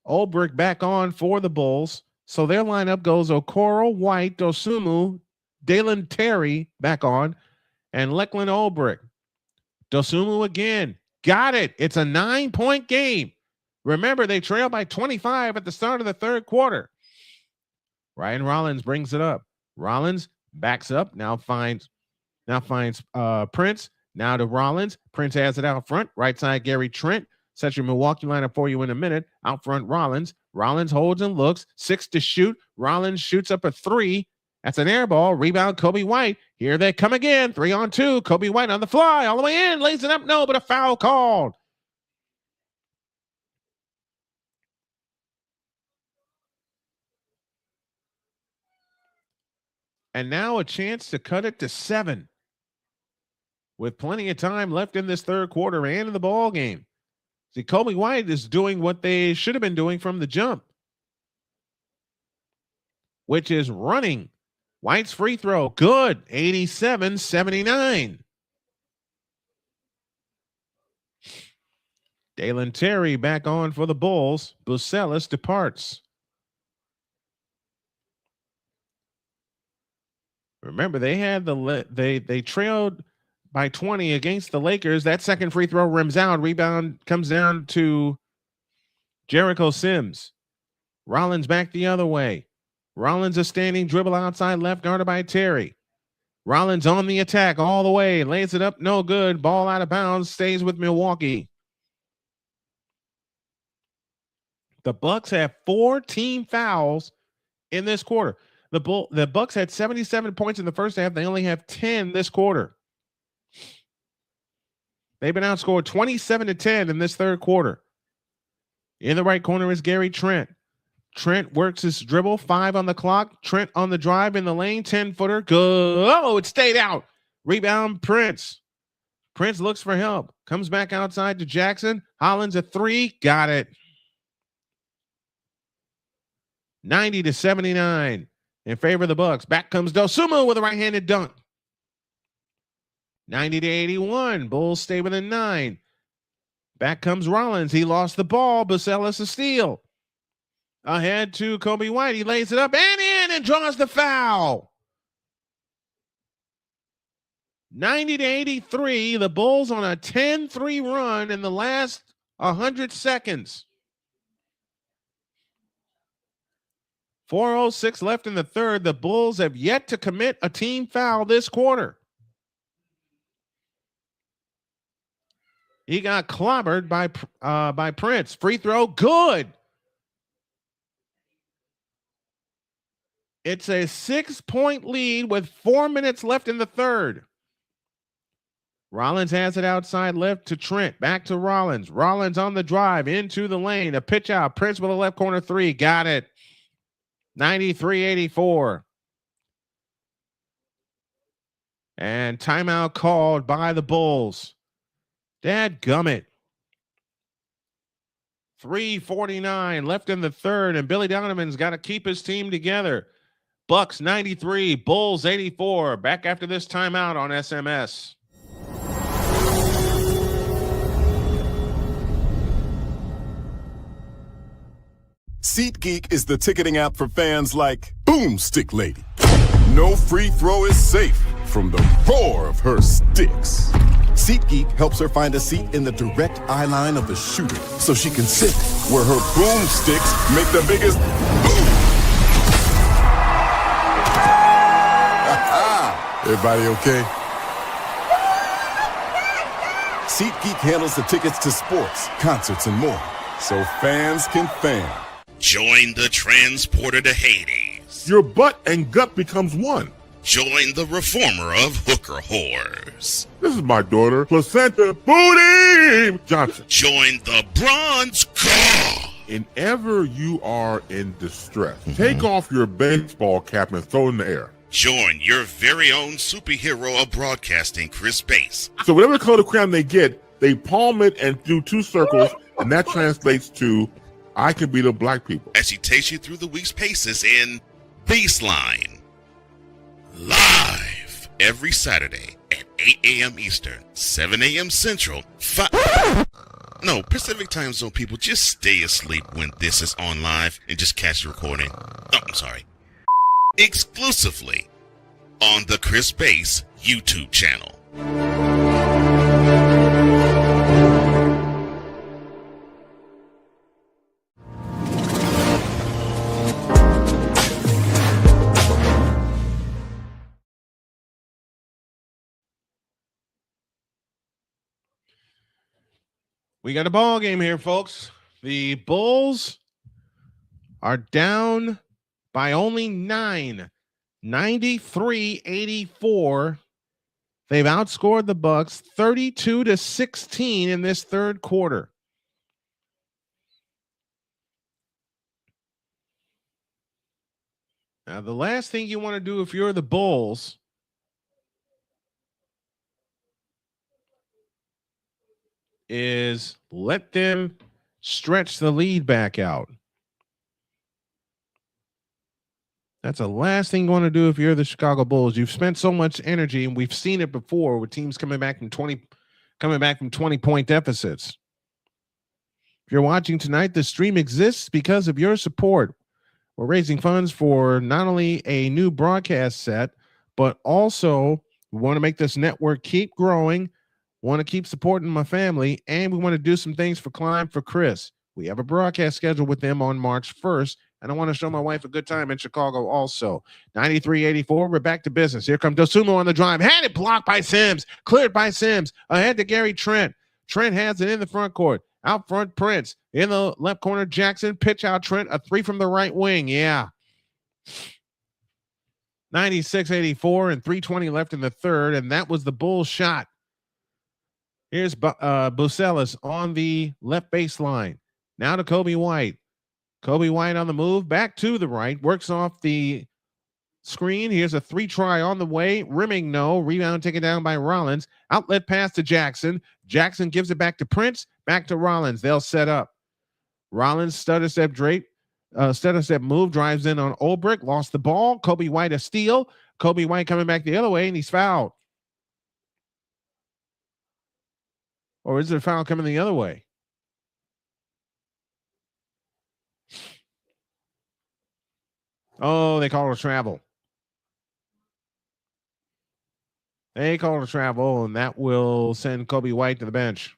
Ulbrich back on for the Bulls. So their lineup goes Okoro, White, Dosunmu, Dalen Terry back on, and Lachlan Ulbrich. Dosunmu again. Got it. It's a 9-point game. Remember, they trail by 25 at the start of the third quarter. Ryan Rollins brings it up. Rollins backs up. Now finds Prince. Now to Rollins. Prince has it out front. Right side, Gary Trent. Set your Milwaukee lineup for you in a minute. Out front, Rollins. Rollins holds and looks. 6 to shoot. Rollins shoots up a three. That's an air ball. Rebound, Kobe White. Here they come again. 3-on-2. Kobe White on the fly. All the way in. Lays it up. No, but a foul called. And now a chance to cut it to 7. With plenty of time left in this third quarter and in the ball game. See, Kobe White is doing what they should have been doing from the jump, which is running White's free throw, good, 87-79. Dalen Terry back on for the Bulls. Bucelis departs. Remember, they had they trailed by 20 against the Lakers. That second free throw rims out. Rebound comes down to Jericho Sims. Rollins back the other way. Rollins a standing dribble outside left, guarded by Terry. Rollins on the attack all the way. Lays it up, no good. Ball out of bounds, stays with Milwaukee. The Bucks have 4 team fouls in this quarter. The Bucks had 77 points in the first half. They only have 10 this quarter. They've been outscored 27-10 in this third quarter. In the right corner is Gary Trent. Trent works his dribble, 5 on the clock. Trent on the drive in the lane, 10-footer. Good. Oh, it stayed out. Rebound, Prince. Prince looks for help. Comes back outside to Jackson. Hollins a 3. Got it. 90-79 in favor of the Bucks. Back comes Dosunmu with a right-handed dunk. 90-81. Bulls stay within 9. Back comes Rollins. He lost the ball. Bucelis a steal. Ahead to Kobe White. He lays it up and in and draws the foul. 90-83. The Bulls on a 10-3 run in the last 100 seconds. 4:06 left in the third. The Bulls have yet to commit a team foul this quarter. He got clobbered by Prince. Free throw, good. It's a 6-point lead with 4 minutes left in the third. Rollins has it outside left to Trent. Back to Rollins. Rollins on the drive into the lane. A pitch out. Prince with a left corner 3. Got it. 93-84. And timeout called by the Bulls. Dadgummit. 3:49 left in the third, and Billy Donovan's got to keep his team together. Bucks 93, Bulls 84. Back after this timeout on SMS. SeatGeek is the ticketing app for fans like Boomstick Lady. No free throw is safe from the roar of her sticks. SeatGeek helps her find a seat in the direct eye line of the shooter so she can sit where her boomsticks make the biggest boom. Everybody okay? SeatGeek handles the tickets to sports, concerts, and more, so fans can fan. Join the transporter to Hades. Your butt and gut becomes one. Join the reformer of hooker whores. This is my daughter, Placenta Booty Johnson. Join the bronze car. Whenever you are in distress, take off your baseball cap and throw it in the air. Join your very own superhero of broadcasting, Chris Bass. So whatever color crayon they get, they palm it and do 2 circles, and that translates to I can beat up black people. As she takes you through the week's paces in Baseline. Live every Saturday at 8 a.m. Eastern, 7 a.m. Central, Pacific time zone people, just stay asleep when this is on live and just catch the recording. Oh, I'm sorry. Exclusively on the Chris Bass YouTube channel. We got a ball game here, folks. The Bulls are down by only 9, 93-84. They've outscored the Bucks 32-16 in this third quarter. Now, the last thing you want to do if you're the Bulls is let them stretch the lead back out. That's the last thing you want to do if you're the Chicago Bulls. You've spent so much energy, and we've seen it before with teams coming back from 20-point deficits. If you're watching tonight, the stream exists because of your support. We're raising funds for not only a new broadcast set, but also we want to make this network keep growing, want to keep supporting my family, and we want to do some things for Climb for Chris. We have a broadcast scheduled with them on March 1st, and I want to show my wife a good time in Chicago also. 93-84, we're back to business. Here comes Dosunmu on the drive. Had it blocked by Sims, cleared by Sims, ahead to Gary Trent. Trent has it in the front court. Out front, Prince. In the left corner, Jackson. Pitch out, Trent. A three from the right wing. Yeah. 96-84 and 3:20 left in the third, and that was the Bulls shot. Here's Bucelis on the left baseline. Now to Kobe White. Kobe White on the move. Back to the right. Works off the screen. Here's a three-try on the way. Rimming, no. Rebound taken down by Rollins. Outlet pass to Jackson. Jackson gives it back to Prince. Back to Rollins. They'll set up. Rollins stutter step move, drives in on Ulbrich. Lost the ball. Kobe White a steal. Kobe White coming back the other way, and he's fouled. Or is it a foul coming the other way? Oh, they call it a travel. They call it a travel, and that will send Kobe White to the bench.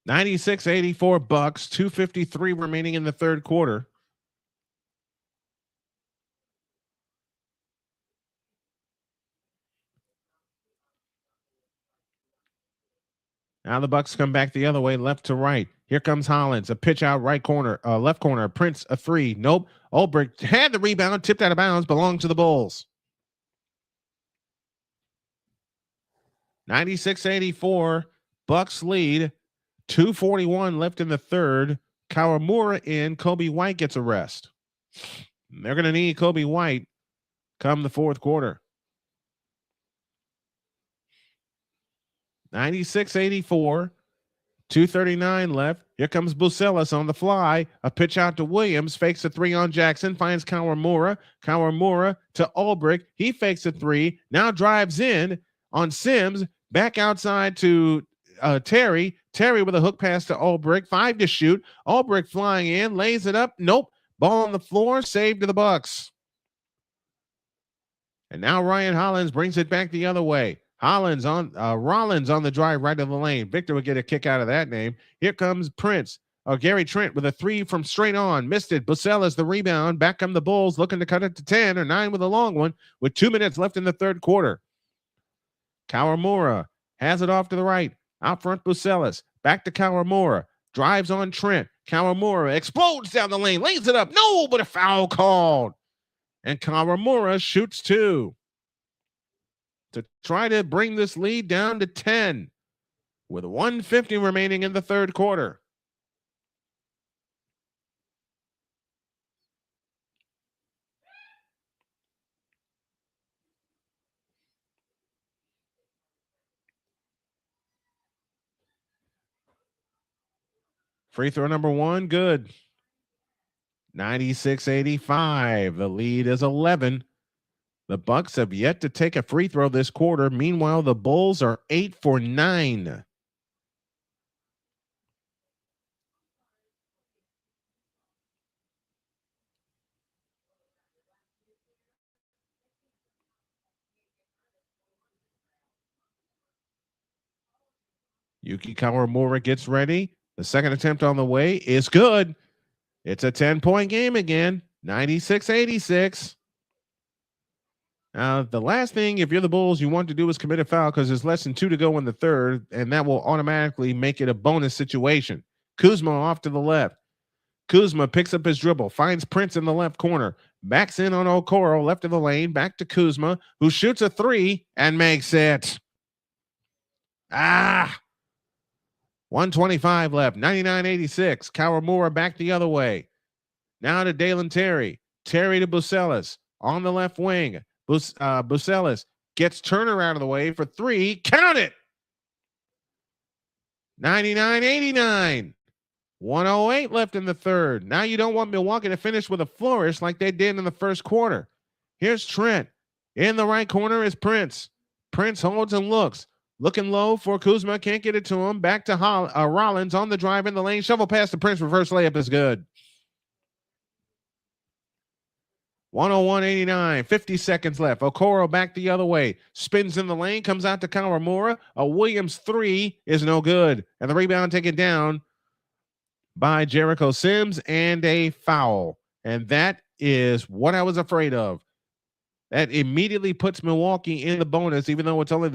$96-84 Bucks, 2:53 remaining in the third quarter. Now the Bucks come back the other way, left to right. Here comes Hollins, a pitch out right corner, left corner. Prince a three. Nope. Ulbrich had the rebound, tipped out of bounds, belonged to the Bulls. 96-84, Bucks lead. 2:41 left in the third. Kawamura in. Kobe White gets a rest. They're going to need Kobe White come the fourth quarter. 96-84, 2:39 left. Here comes Bucelis on the fly. A pitch out to Williams. Fakes a three on Jackson. Finds Kawamura. Kawamura to Ulbrich. He fakes a three. Now drives in on Sims. Back outside to Terry. Terry with a hook pass to Ulbrich. 5 to shoot. Ulbrich flying in. Lays it up. Nope. Ball on the floor. Saved to the Bucks. And now Ryan Hollins brings it back the other way. Rollins on the drive right of the lane. Victor would get a kick out of that name. Here comes Gary Trent with a three from straight on. Missed it. Bucelis the rebound. Back come the Bulls looking to cut it to 10 or 9 with a long one with 2 minutes left in the third quarter. Kawamura has it off to the right. Out front, Bucelis. Back to Kawamura. Drives on Trent. Kawamura explodes down the lane. Lays it up. No, but a foul called. And Kawamura shoots 2. To try to bring this lead down to 10 with 1:50 remaining in the third quarter. Free throw number 1, good. 96-85. The lead is 11. The Bucks have yet to take a free throw this quarter. Meanwhile, the Bulls are 8 for 9. Yuki Kawamura gets ready. The second attempt on the way is good. It's a 10-point game again. 96-86. Now, the last thing, if you're the Bulls, you want to do is commit a foul because there's less than 2 to go in the third, and that will automatically make it a bonus situation. Kuzma off to the left. Kuzma picks up his dribble, finds Prince in the left corner, backs in on Okoro, left of the lane, back to Kuzma, who shoots a three and makes it. 1:25 left, 99-86. Kawamura back the other way. Now to Dalen Terry. Terry to Bucelis on the left wing. Bucelis gets Turner out of the way for 3. Count it. 99-89. 1:08 left in the third. Now you don't want Milwaukee to finish with a flourish like they did in the first quarter. Here's Trent. In the right corner is Prince. Prince holds and looks. Looking low for Kuzma. Can't get it to him. Back to Rollins on the drive in the lane. Shovel pass to Prince. Reverse layup is good. 101.89. 50 seconds left. Okoro back the other way. Spins in the lane. Comes out to Kawamura. A Williams three is no good. And the rebound taken down by Jericho Sims and a foul. And that is what I was afraid of. That immediately puts Milwaukee in the bonus, even though it's only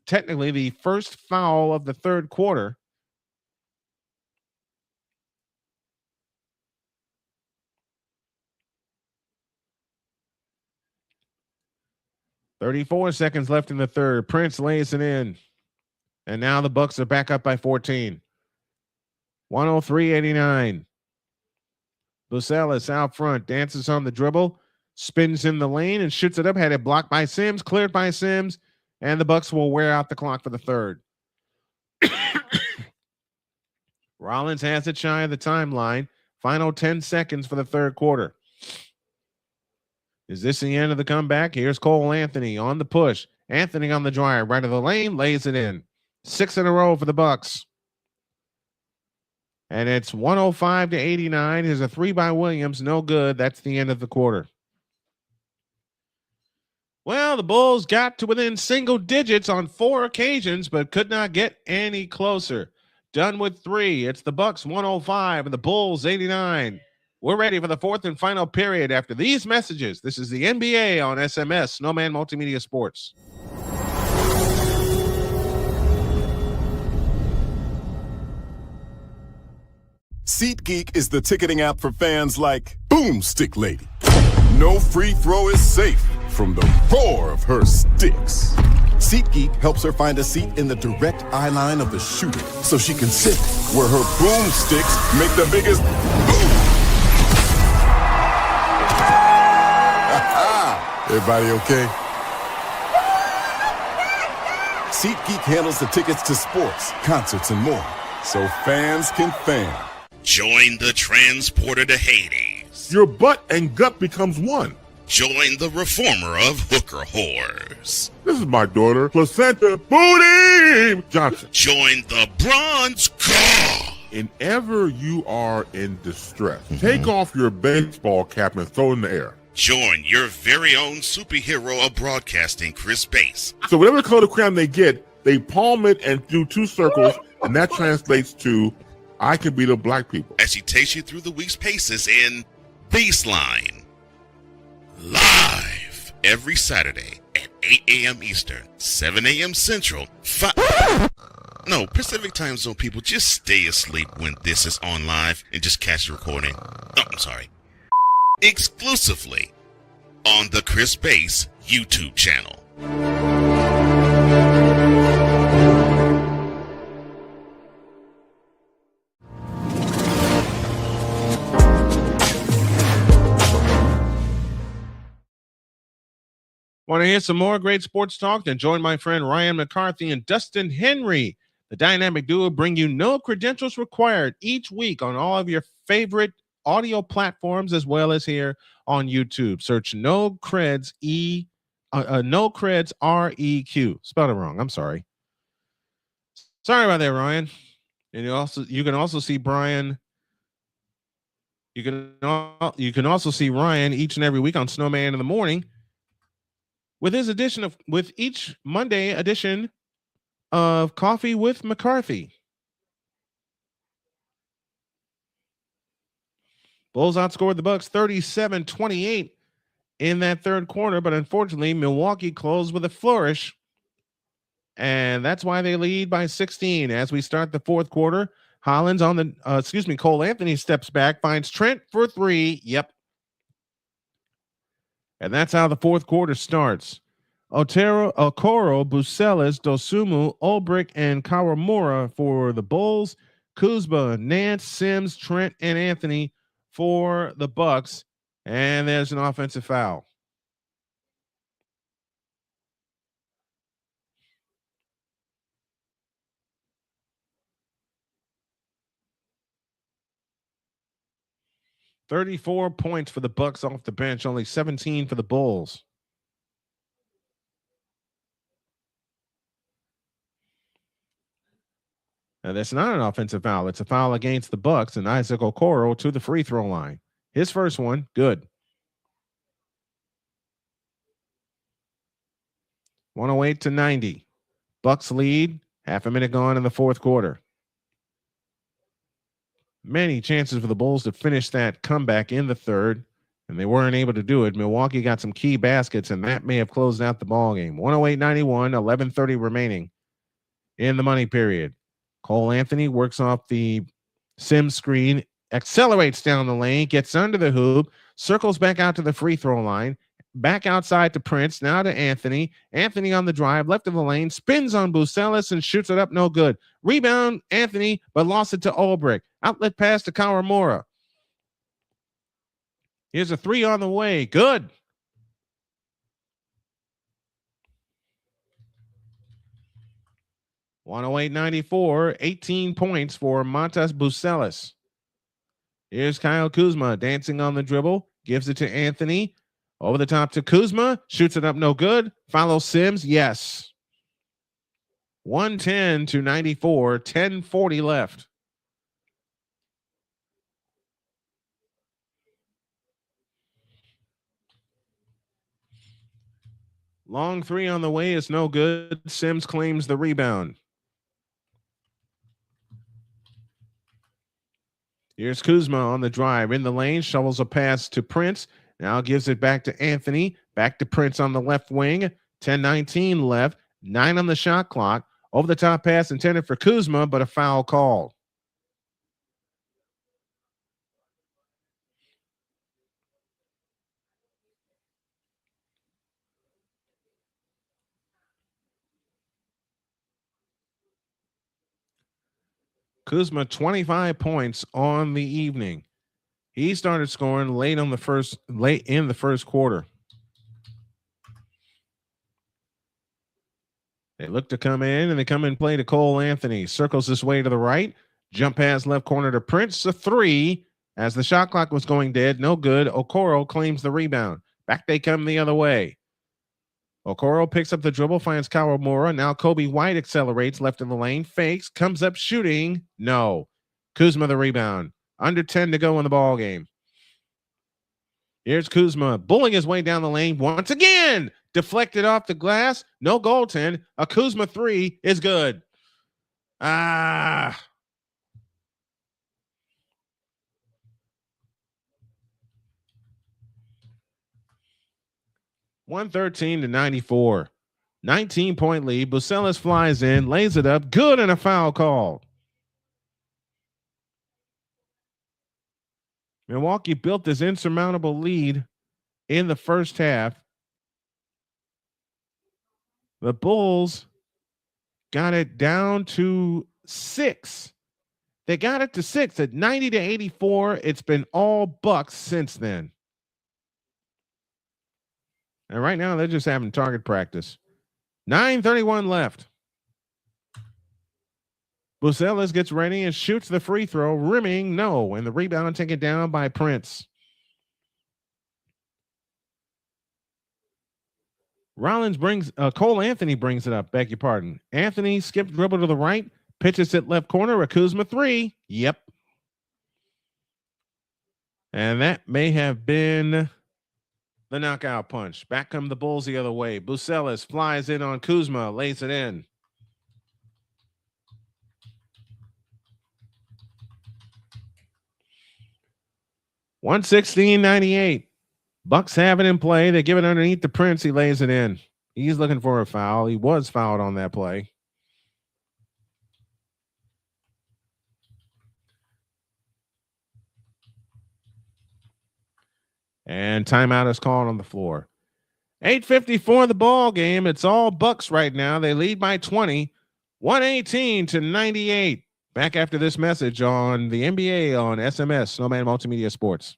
technically the first foul of the third quarter. .34 seconds left in the third. Prince lays it in. And now the Bucks are back up by 14. 103.89. Bucelis out front, dances on the dribble, spins in the lane and shoots it up. Had it blocked by Sims, cleared by Sims, and the Bucks will wear out the clock for the third. Rollins has it shy of the timeline. Final 10 seconds for the third quarter. Is this the end of the comeback? Here's Cole Anthony on the push. Anthony on the drive, right of the lane, lays it in. 6 in a row for the Bucks. And it's 105-89. Here's a three by Williams. No good. That's the end of the quarter. Well, the Bulls got to within single digits on 4 occasions, but could not get any closer. Done with 3. It's the Bucks 105 and the Bulls 89. We're ready for the fourth and final period after these messages. This is the NBA on SMS, Snowman Multimedia Sports. SeatGeek is the ticketing app for fans like Boomstick Lady. No free throw is safe from the roar of her sticks. SeatGeek helps her find a seat in the direct eye line of the shooter so she can sit where her boomsticks make the biggest boom. Everybody okay? SeatGeek handles the tickets to sports, concerts, and more, so fans can fan. Join the transporter to Hades. Your butt and gut becomes one. Join the reformer of hooker whores. This is my daughter, Placenta Booty Johnson. Join the bronze car. Whenever you are in distress, take off your baseball cap and throw it in the air. Join your very own superhero of broadcasting, Chris Bass. So whatever color crayon they get, they palm it and do 2 circles, and that translates to I can beat up black people. As she takes you through the week's paces in Baseline. Live every Saturday at 8 a.m. Eastern, 7 a.m. Central, Pacific time zone people, just stay asleep when this is on live and just catch the recording. Oh, I'm sorry. Exclusively on the Chris Bass YouTube channel. Want to hear some more great sports talk? Then join my friend Ryan McCarthy and Dustin Henry. The dynamic duo bring you no credentials required each week on all of your favorite audio platforms as well as here on YouTube. Search No Creds No Creds REQ. Spelled it wrong. I'm sorry. Sorry about that, Ryan. And you can also see Brian. You can also see Ryan each and every week on Snowman in the Morning with each Monday edition of Coffee with McCarthy. Bulls outscored the Bucks 37-28 in that third quarter, but unfortunately, Milwaukee closed with a flourish, and that's why they lead by 16. As we start the fourth quarter, Cole Anthony steps back, finds Trent for 3. Yep. And that's how the fourth quarter starts. Okoro, Bucelis, Dosumu, Ulbrich, and Kawamura for the Bulls. Kuzma, Nance, Sims, Trent, and Anthony for the Bucks. And there's an offensive foul. 34 points for the Bucks off the bench, only 17 for the Bulls. Now, that's not an offensive foul. It's a foul against the Bucks, and Isaac Okoro to the free throw line. His first one, good. 108-90. Bucks lead, half a minute gone in the fourth quarter. Many chances for the Bulls to finish that comeback in the third, and they weren't able to do it. Milwaukee got some key baskets, and that may have closed out the ball game. 108-91, 11:30 remaining in the money period. Cole Anthony works off the Sims screen, accelerates down the lane, gets under the hoop, circles back out to the free throw line, back outside to Prince, now to Anthony. Anthony on the drive, left of the lane, spins on Bucelis and shoots it up, no good. Rebound, Anthony, but lost it to Ulbrich. Outlet pass to Kawamura. Here's a three on the way, good. (108-94), 18 points for Montas Bucelis. Here's Kyle Kuzma dancing on the dribble, gives it to Anthony. Over the top to Kuzma, shoots it up, no good. Follows Sims, yes. 110-94, 10:40 left. Long three on the way is no good. Sims claims the rebound. Here's Kuzma on the drive in the lane, shovels a pass to Prince. Now gives it back to Anthony. Back to Prince on the left wing. 10:19 left. 9 on the shot clock. Over the top pass intended for Kuzma, but a foul called. Kuzma 25 points on the evening. He started scoring late in the first quarter. They look to come in, and they come and play to Cole Anthony. Circles this way to the right. Jump pass left corner to Prince. A three as the shot clock was going dead. No good. Okoro claims the rebound. Back they come the other way. Okoro picks up the dribble, finds Kawamura. Now Kobe White accelerates left in the lane, fakes, comes up shooting. No. Kuzma the rebound. Under 10 to go in the ball game. Here's Kuzma bullying his way down the lane once again. Deflected off the glass. No goaltend. A Kuzma three is good. 113-94. 19-point lead. Bucelis flies in, lays it up. Good, and a foul call. Milwaukee built this insurmountable lead in the first half. The Bulls got it down to 6. They got it to 6 at 90-84. It's been all Bucks since then. And right now, they're just having target practice. 9:31 left. Bucelis gets ready and shoots the free throw. Rimming, no. And the rebound taken down by Prince. Cole Anthony brings it up. Beg your pardon. Anthony skipped dribble to the right. Pitches it left corner. A Kuzma three. Yep. And that may have been the knockout punch. Back come the Bulls the other way. Bucelis flies in on Kuzma, lays it in. (116-98). Bucks have it in play. They give it underneath to Prince. He lays it in. He's looking for a foul. He was fouled on that play. And timeout is called on the floor. 8:54 the ball game. It's all Bucks right now. They lead by 20, 118-98. Back after this message on the NBA on SMS, Snowman Multimedia Sports.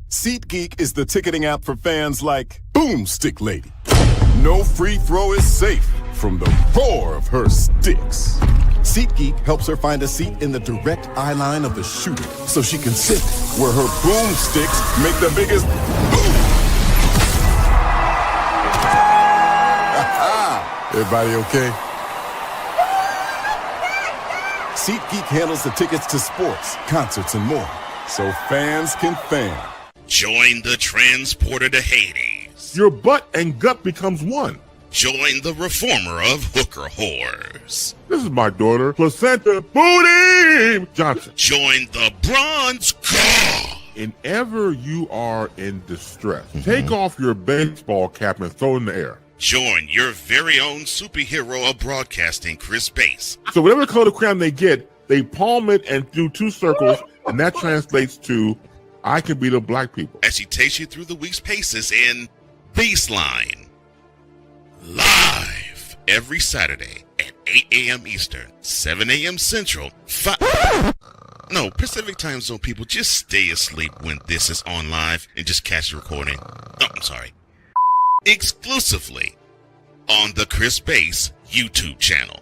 SeatGeek is the ticketing app for fans like Boomstick Lady. No free throw is safe from the roar of her sticks. SeatGeek helps her find a seat in the direct eye line of the shooter so she can sit where her boomsticks make the biggest boom. Everybody okay? SeatGeek handles the tickets to sports, concerts, and more, so fans can fan. Join the transporter to Hades. Your butt and gut becomes one. Join the reformer of hooker whores. This is my daughter, Placenta Booty Johnson. Join the bronze car. Whenever you are in distress, take off your baseball cap and throw it in the air. Join your very own superhero of broadcasting, Chris Bass. So whatever color crayon they get, they palm it and do two circles, and that translates to, I can beat up black people. As she takes you through the week's paces in Baseline. Live every Saturday at 8 a.m. Eastern, 7 a.m. Central, Pacific time zone people, just stay asleep when this is on live and just catch the recording. Oh, I'm sorry. Exclusively on the Chris Bass YouTube channel.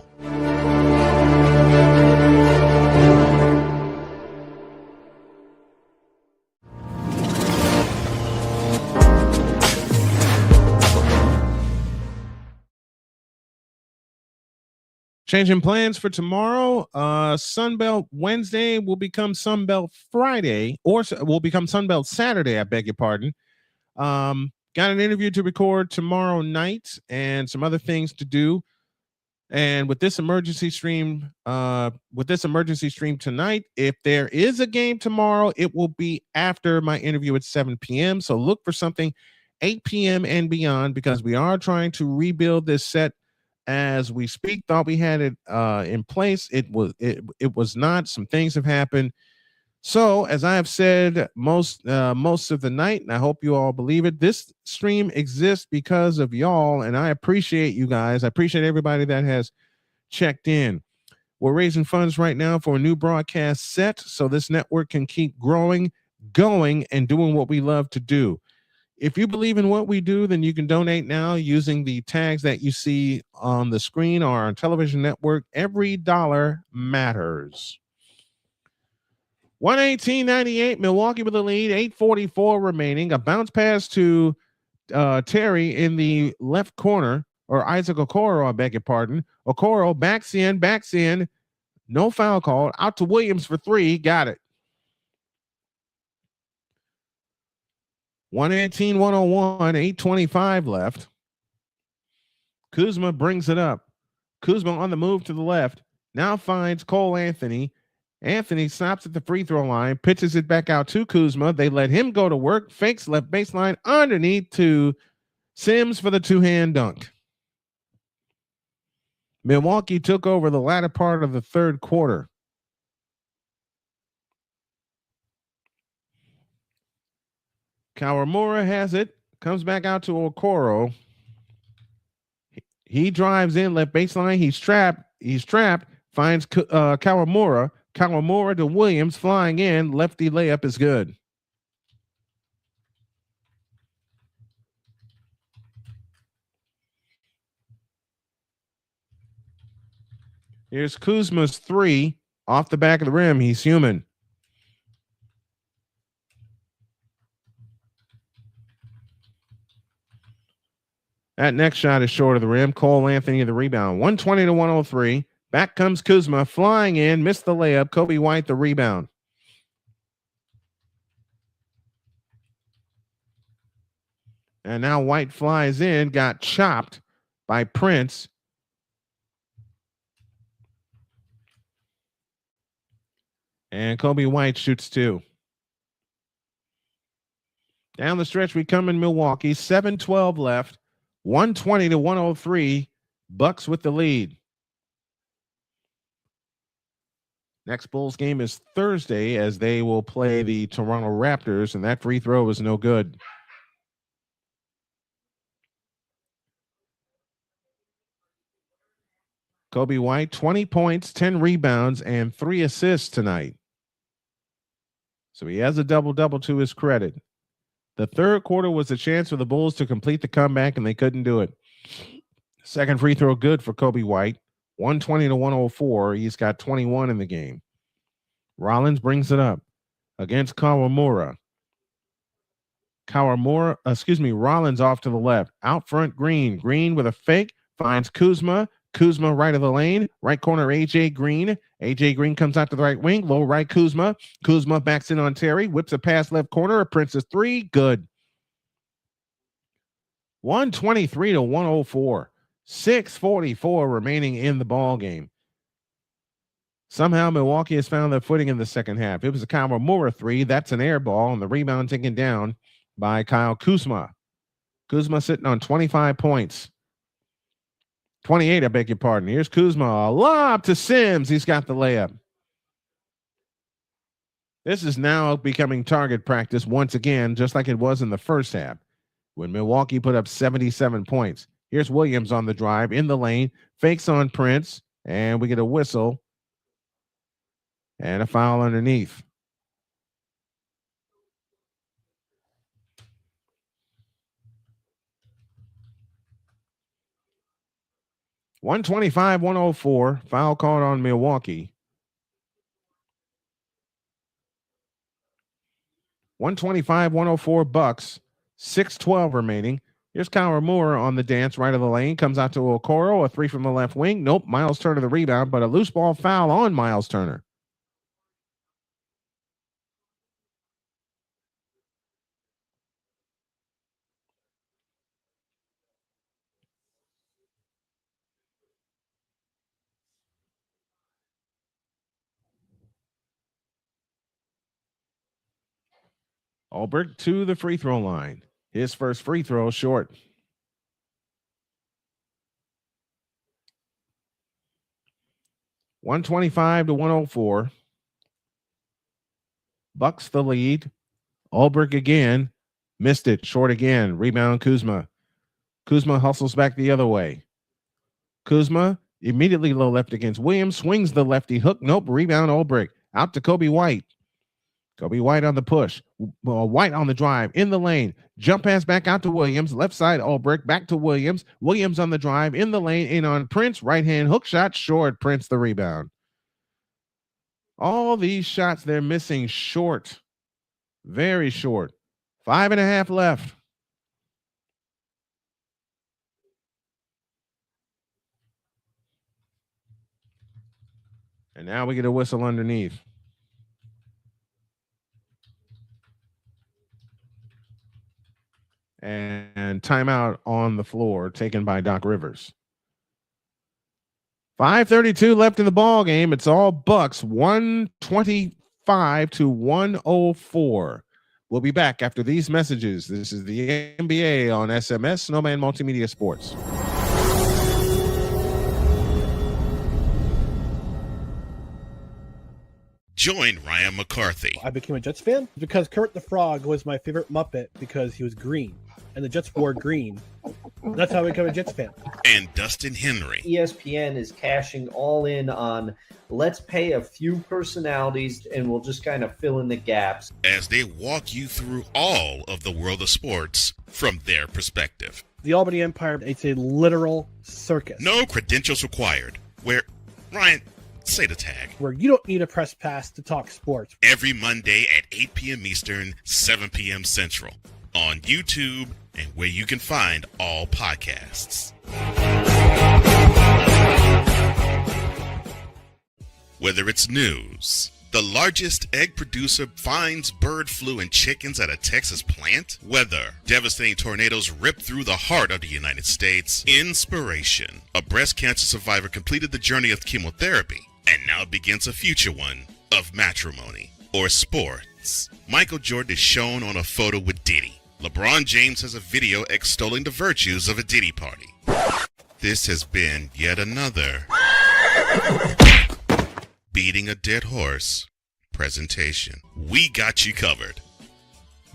Changing plans for tomorrow. Sunbelt Wednesday will become Sunbelt Friday, or will become Sunbelt Saturday. I beg your pardon. Got an interview to record tomorrow night and some other things to do. And with this emergency stream tonight, if there is a game tomorrow, it will be after my interview at 7 p.m. So look for something 8 p.m. and beyond, because we are trying to rebuild this set as we speak. Thought we had it in place. It was not. Some things have happened. So, as I have said most of the night, and I hope you all believe it, this stream exists because of y'all, and I appreciate you guys. I appreciate everybody that has checked in. We're raising funds right now for a new broadcast set so this network can keep growing, going, and doing what we love to do. If you believe in what we do, then you can donate now using the tags that you see on the screen or on television network. Every dollar matters. 118.98, Milwaukee with the lead, 8:44 remaining. A bounce pass to Terry in the left corner, or Isaac Okoro, I beg your pardon. Okoro backs in, no foul call. Out to Williams for three, got it. 118-101, 8:25 left. Kuzma brings it up. Kuzma on the move to the left, now finds Cole Anthony. Anthony stops at the free throw line, pitches it back out to Kuzma. They let him go to work, fakes left baseline underneath to Sims for the two-hand dunk. Milwaukee took over the latter part of the third quarter. Kawamura has it, comes back out to Okoro. He drives in left baseline. He's trapped, finds Kawamura. Kawamura to Williams, flying in. Lefty layup is good. Here's Kuzma's three off the back of the rim. He's human. That next shot is short of the rim. Cole Anthony the rebound. 120-103. Back comes Kuzma, flying in, missed the layup. Kobe White the rebound. And now White flies in, got chopped by Prince. And Kobe White shoots two. Down the stretch we come in Milwaukee. 7:12 left. 120-103. Bucks with the lead. Next Bulls game is Thursday as they will play the Toronto Raptors, and that free throw is no good. Kobe White, 20 points, 10 rebounds, and 3 assists tonight. So he has a double-double to his credit. The third quarter was a chance for the Bulls to complete the comeback, and they couldn't do it. Second free throw good for Kobe White. 120 to 104. He's got 21 in the game. Rollins brings it up against Kawamura. Rollins off to the left. Out front, Green. Green with a fake. Finds Kuzma. Kuzma right of the lane. Right corner, A.J. Green. A.J. Green comes out to the right wing. Low right, Kuzma. Kuzma backs in on Terry. Whips a pass left corner. A Princess three. Good. 123 to 104. 6:44 remaining in the ball game. Somehow Milwaukee has found their footing in the second half. It was a Kawamura three. That's an air ball, and the rebound taken down by Kyle Kuzma. Kuzma sitting on 25 points. 28, I beg your pardon. Here's Kuzma. A lob to Sims. He's got the layup. This is now becoming target practice once again, just like it was in the first half when Milwaukee put up 77 points. Here's Williams on the drive in the lane. Fakes on Prince, and we get a whistle and a foul underneath. (125-104). Foul called on Milwaukee. 125-104 Bucks. 6:12 remaining. Here's Kawamura on the dance right of the lane. Comes out to Okoro. A three from the left wing. Nope. Miles Turner the rebound, but a loose ball foul on Miles Turner. Ulbrich to the free throw line. His first free throw short. (125 to 104). Bucks the lead. Ulbrich again. Missed it. Short again. Rebound Kuzma. Kuzma hustles back the other way. Kuzma immediately low left against Williams. Swings the lefty hook. Nope. Rebound Ulbrich. Out to Kobe White. Kobe White on the push. White on the drive. In the lane. Jump pass back out to Williams. Left side Ulbrich. Back to Williams. Williams on the drive. In the lane. In on Prince. Right hand hook shot. Short. Prince the rebound. All these shots they're missing short. Very short. 5.5 left. And now we get a whistle underneath. And timeout on the floor taken by Doc Rivers. 5:32 left in the ball game. It's all Bucks. 125 to 104. We'll be back after these messages. This is the NBA on SMS, Snowman Multimedia Sports. Join Ryan McCarthy. I became a Jets fan because Kermit the Frog was my favorite Muppet because he was green, and the Jets wore green. That's how I became a Jets fan. And Dustin Henry. ESPN is cashing all in on let's pay a few personalities and we'll just kind of fill in the gaps. As they walk you through all of the world of sports from their perspective. The Albany Empire, it's a literal circus. No credentials required. Where, Ryan, say the tag. Where you don't need a press pass to talk sports. Every Monday at 8 p.m. Eastern, 7 p.m. Central. On YouTube and where you can find all podcasts. Whether it's news, the largest egg producer finds bird flu in chickens at a Texas plant, weather, devastating tornadoes rip through the heart of the United States, inspiration, a breast cancer survivor completed the journey of chemotherapy and now begins a future one of matrimony or sports. Michael Jordan is shown on a photo with Diddy. LeBron James has a video extolling the virtues of a Diddy party. This has been yet another beating a dead horse presentation. We got you covered.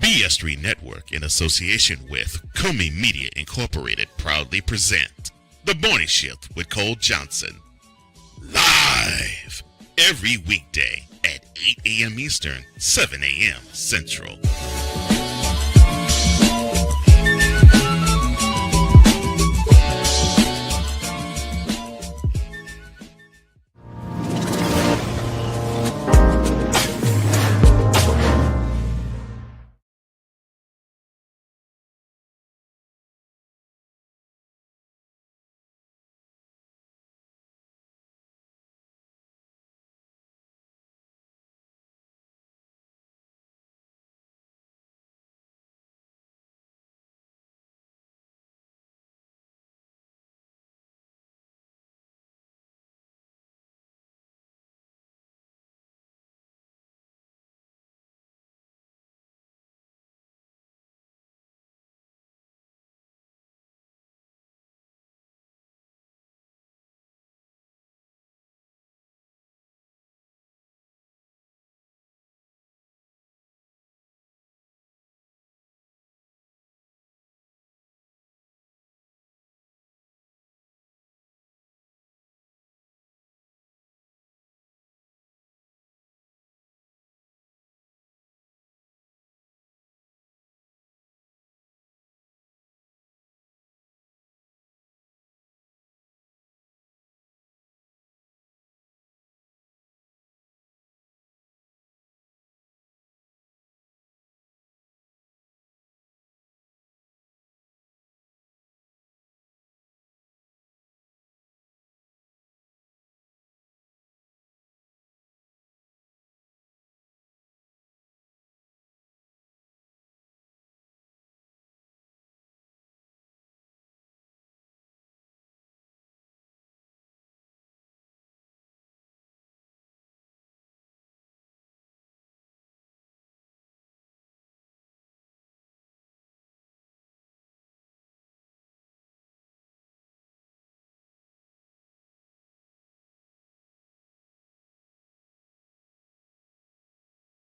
BS3 Network, in association with Comey Media Incorporated, proudly present The Morning Shift with Cole Johnson. Live every weekday at 8 a.m. Eastern, 7 a.m. Central.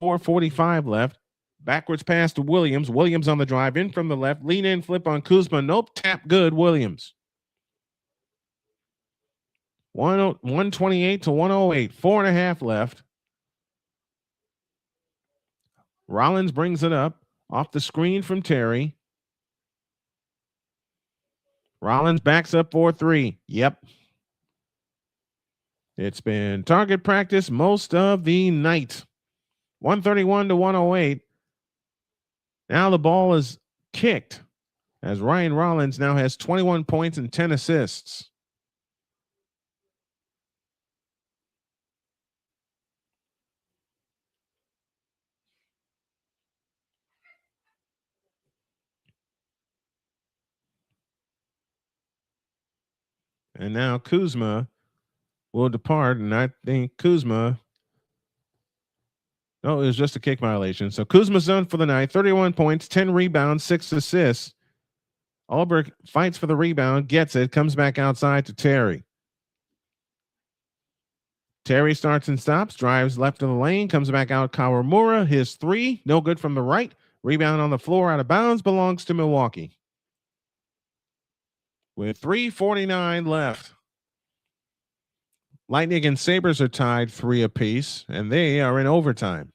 4:45 left. Backwards pass to Williams. Williams on the drive in from the left. Lean in flip on Kuzma. Nope. Tap good. Williams. 128 to 108. 4.5 left. Rollins brings it up off the screen from Terry. Rollins backs up 4-3. Yep. It's been target practice most of the night. 131 to 108. Now the ball is kicked as Ryan Rollins now has 21 points and 10 assists. And now Kuzma will depart, and I think Kuzma. No, it was just a kick violation. So Kuzma's done for the night. 31 points, 10 rebounds, 6 assists. Ulbrich fights for the rebound, gets it, comes back outside to Terry. Terry starts and stops, drives left of the lane, comes back out. Kawamura, his three, no good from the right. Rebound on the floor, out of bounds, belongs to Milwaukee. With 3:49 left. Lightning and Sabres are tied 3 apiece, and they are in overtime.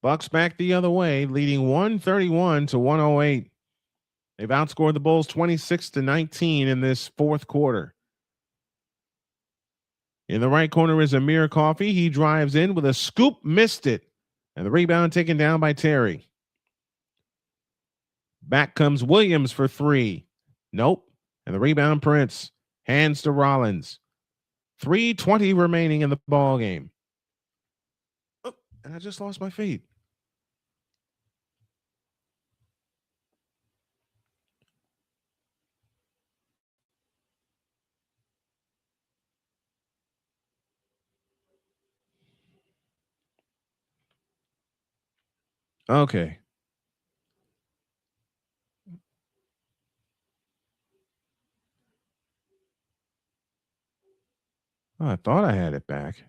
Bucks back the other way, leading 131 to 108. They've outscored the Bulls 26 to 19 in this fourth quarter. In the right corner is Amir Coffey. He drives in with a scoop, missed it. And the rebound taken down by Terry. Back comes Williams for 3. Nope. And the rebound Prince. Hands to Rollins. 3:20 remaining in the ball game. Oh, and I just lost my feed. Okay. Oh, I thought I had it back.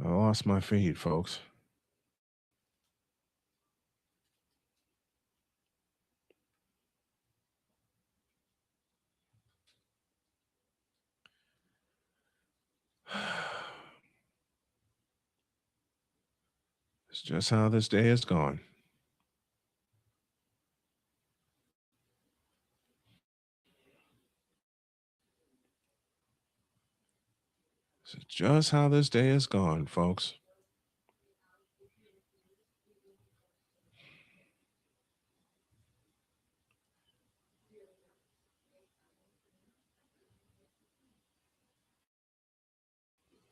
I lost my feed, folks. It's just how this day has gone. It's just how this day has gone, folks.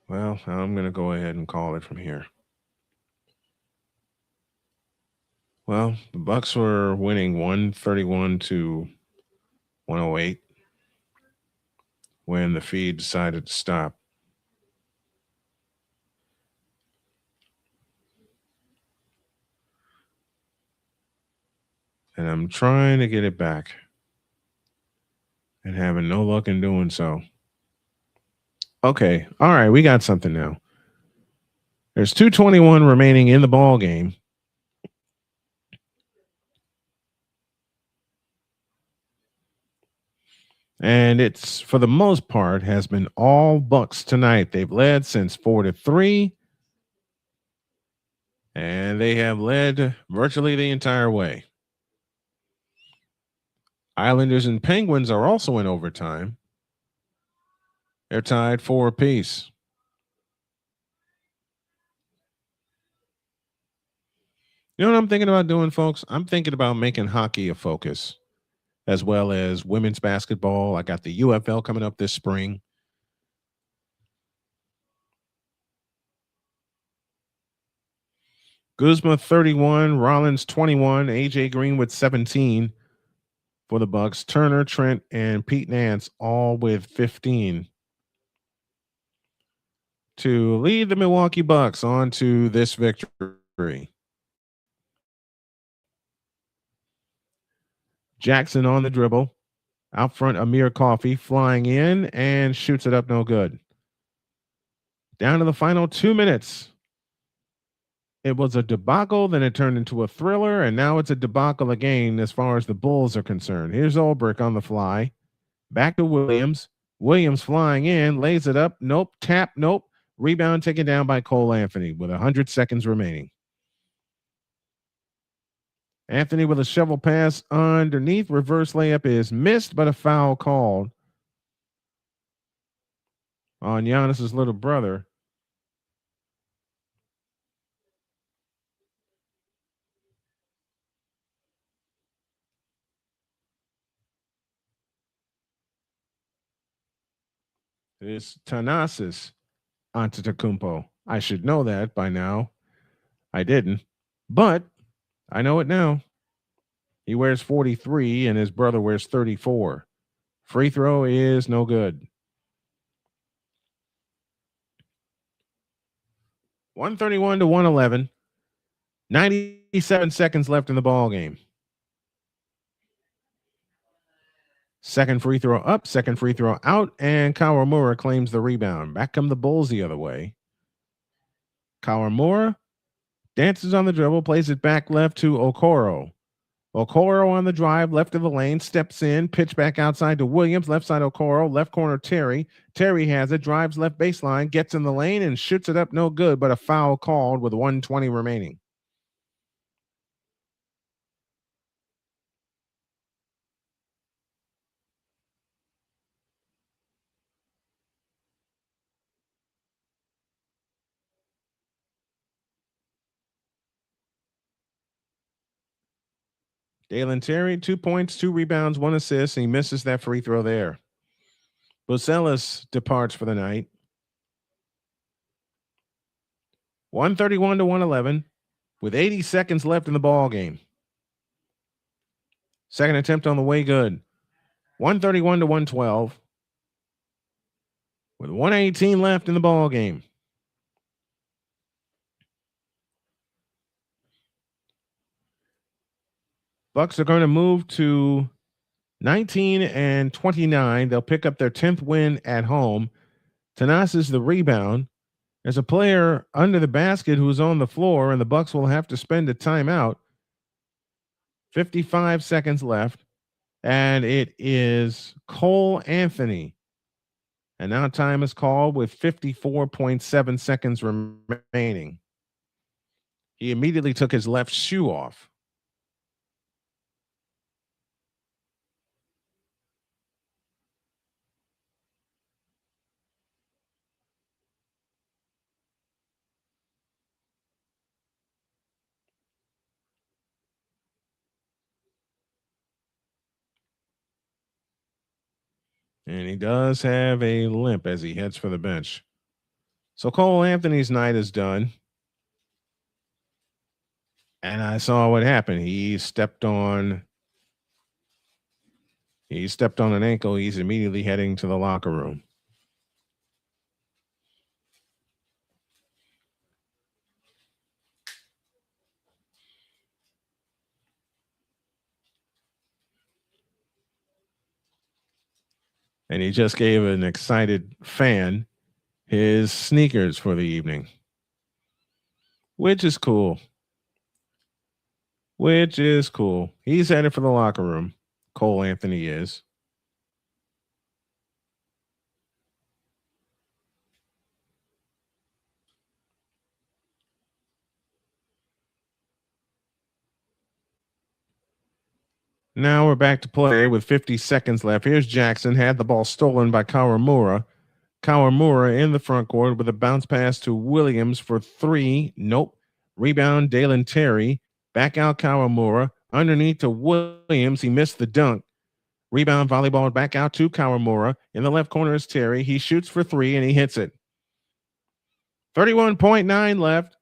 Well, I'm going to go ahead and call it from here. Well, the Bucks were winning 131 to 108 when the feed decided to stop. And I'm trying to get it back and having no luck in doing so. Okay. All right. We got something now. There's 2:21 remaining in the ball game. And it's, for the most part, has been all Bucks tonight. They've led since 4-3. And they have led virtually the entire way. Islanders and Penguins are also in overtime. They're tied 4 apiece. You know what I'm thinking about doing, folks? I'm thinking about making hockey a focus, as well as women's basketball. I got the UFL coming up this spring. Kuzma 31, Rollins 21, AJ Green with 17 for the Bucks. Turner, Trent, and Pete Nance all with 15 to lead the Milwaukee Bucks on to this victory. Jackson on the dribble. Out front, Amir Coffey flying in and shoots it up no good. Down to the final 2 minutes. It was a debacle, then it turned into a thriller, and now it's a debacle again as far as the Bulls are concerned. Here's Ulbrich on the fly. Back to Williams. Williams flying in, lays it up. Nope. Tap. Nope. Rebound taken down by Cole Anthony with 100 seconds remaining. Anthony with a shovel pass underneath. Reverse layup is missed, but a foul called on Giannis's little brother. It is Thanasis Antetokounmpo. I should know that by now. I didn't, but I know it now. He wears 43 and his brother wears 34. Free throw is no good. 131 to 111. 97 seconds left in the ball game. Second free throw up, second free throw out, and Kawamura claims the rebound. Back come the Bulls the other way. Kawamura dances on the dribble, plays it back left to Okoro. Okoro on the drive, left of the lane, steps in, pitch back outside to Williams, left side Okoro, left corner Terry. Terry has it, drives left baseline, gets in the lane and shoots it up no good, but a foul called with 1:20 remaining. Dalen Terry, 2 points, 2 rebounds, 1 assist, and he misses that free throw there. Bucelis departs for the night. 131 to 111 with 80 seconds left in the ball game. Second attempt on the way good. 131 to 112 with 118 left in the ball game. Bucks are going to move to 19 and 29. They'll pick up their 10th win at home. Thanasis the rebound. There's a player under the basket who's on the floor, and the Bucks will have to spend a timeout. 55 seconds left, and it is Cole Anthony. And now time is called with 54.7 seconds remaining. He immediately took his left shoe off. And he does have a limp as he heads for the bench. So Cole Anthony's night is done. And I saw what happened. He stepped on an ankle. He's immediately heading to the locker room. And he just gave an excited fan his sneakers for the evening, which is cool. He's headed for the locker room. Cole Anthony is. Now we're back to play with 50 seconds left. Here's Jackson, had the ball stolen by Kawamura. Kawamura in the front court with a bounce pass to Williams for 3. Nope. Rebound, Dalen Terry. Back out Kawamura. Underneath to Williams. He missed the dunk. Rebound, volleyball back out to Kawamura. In the left corner is Terry. He shoots for 3 and he hits it. 31.9 left.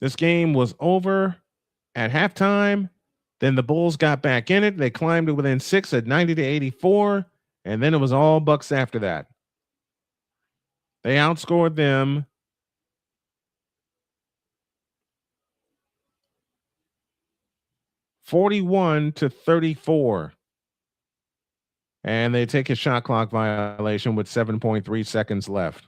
This game was over at halftime. Then the Bulls got back in it. They climbed to within 6 at 90-84, and then it was all Bucks after that. They outscored them 41-34. And they take a shot clock violation with 7.3 seconds left.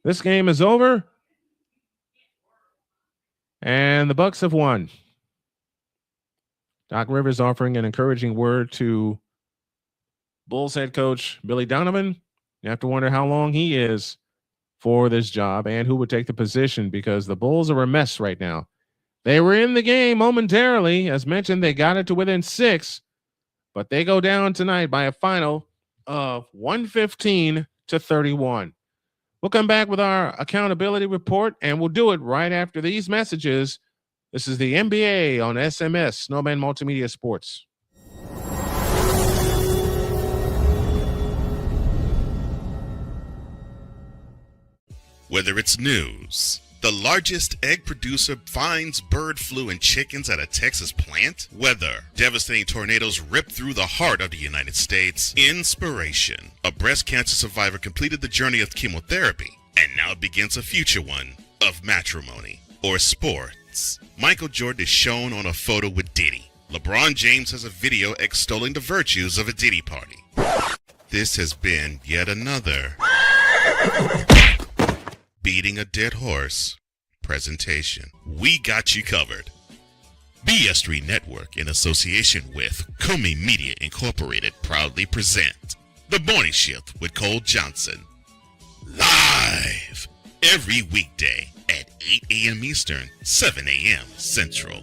This game is over, and the Bucks have won. Doc Rivers offering an encouraging word to Bulls head coach Billy Donovan. You have to wonder how long he is for this job and who would take the position, because the Bulls are a mess right now. They were in the game momentarily. As mentioned, they got it to within 6, but they go down tonight by a final of 115-31. We'll come back with our accountability report, and we'll do it right after these messages. This is the NBA on SMS, Snowman Multimedia Sports. Whether it's news, the largest egg producer finds bird flu in chickens at a Texas plant, weather, devastating tornadoes rip through the heart of the United States, inspiration, a breast cancer survivor completed the journey of chemotherapy, and now begins a future one of matrimony, or sports. Michael Jordan is shown on a photo with Diddy. LeBron James has a video extolling the virtues of a Diddy party. This has been yet another beating a dead horse presentation. We got you covered. BS3 Network, in association with Comey Media Incorporated, proudly present The Morning Shift with Cole Johnson. Live every weekday at 8 a.m. Eastern, 7 a.m. Central.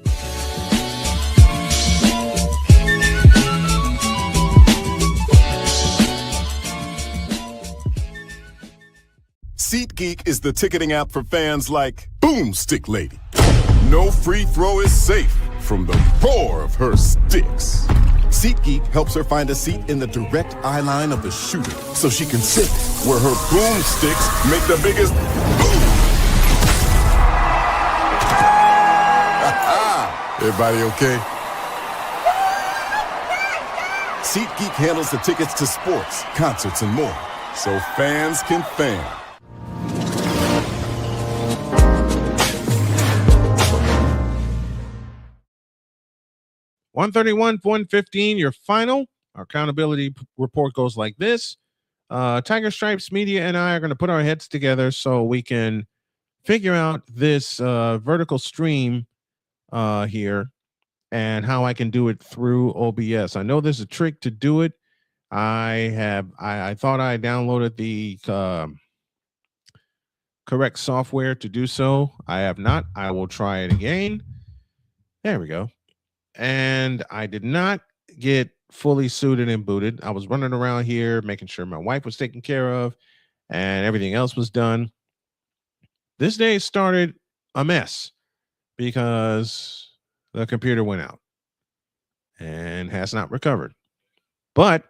SeatGeek is the ticketing app for fans like Boomstick Lady. No free throw is safe from the roar of her sticks. SeatGeek helps her find a seat in the direct eye line of the shooter so she can sit where her boomsticks make the biggest boom. Everybody okay? SeatGeek handles the tickets to sports, concerts, and more, so fans can fan. 131-115, your final. Our accountability report goes like this. Tiger Stripes Media and I are going to put our heads together so we can figure out this vertical stream here and how I can do it through OBS. I know there's a trick to do it. I thought I downloaded the correct software to do so. I have not. I will try it again. There we go. And I did not get fully suited and booted. I was running around here making sure my wife was taken care of and everything else was done. This day started a mess because the computer went out and has not recovered. But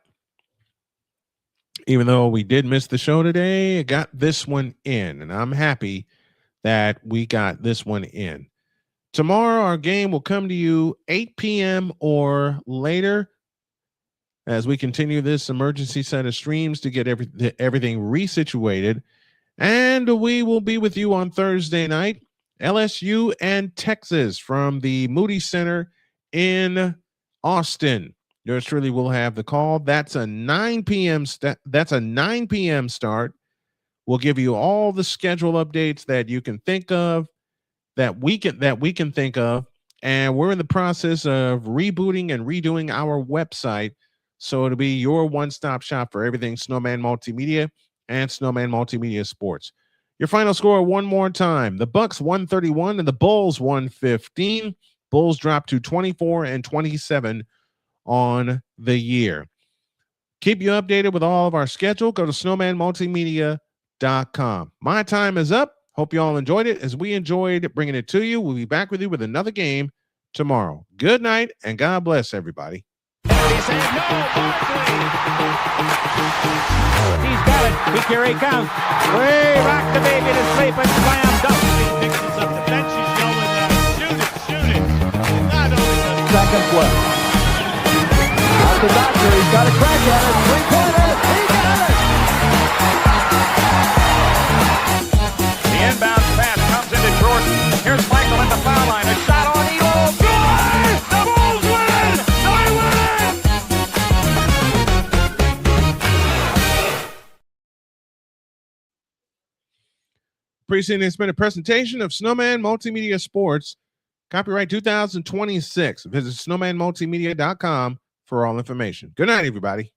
even though we did miss the show today, I got this one in, and I'm happy that we got this one in. Tomorrow, our game will come to you 8 p.m. or later as we continue this emergency set of streams to get everything resituated. And we will be with you on Thursday night, LSU and Texas from the Moody Center in Austin. Yours truly will have the call. That's a 9 p.m. That's a 9 p.m. start. We'll give you all the schedule updates that you can think of, that we can think of, and we're in the process of rebooting and redoing our website, so it'll be your one-stop shop for everything Snowman Multimedia and Snowman Multimedia Sports. Your final score one more time: the Bucks 131 and the Bulls 115. Bulls dropped to 24-27 on the year. Keep you updated with all of our schedule. Go to snowmanmultimedia.com. My time is up. Hope you all enjoyed it as we enjoyed bringing it to you. We'll be back with you with another game tomorrow. Good night, and God bless everybody. He's and no, Barkley. He's got it. Here he comes. Way rock the baby to sleep and slam dunk. He picks this up. The bench is yelling at him. Shoot it. And not only does Second play. Out the doctor. He's got a crack at it. Three-pointer. He got it. The inbound pass comes into Jordan. Here's Michael at the foul line. A shot on Elo. Good! The Bulls win! They win! Appreciate it's been a presentation of Snowman Multimedia Sports. Copyright 2026. Visit snowmanmultimedia.com for all information. Good night, everybody.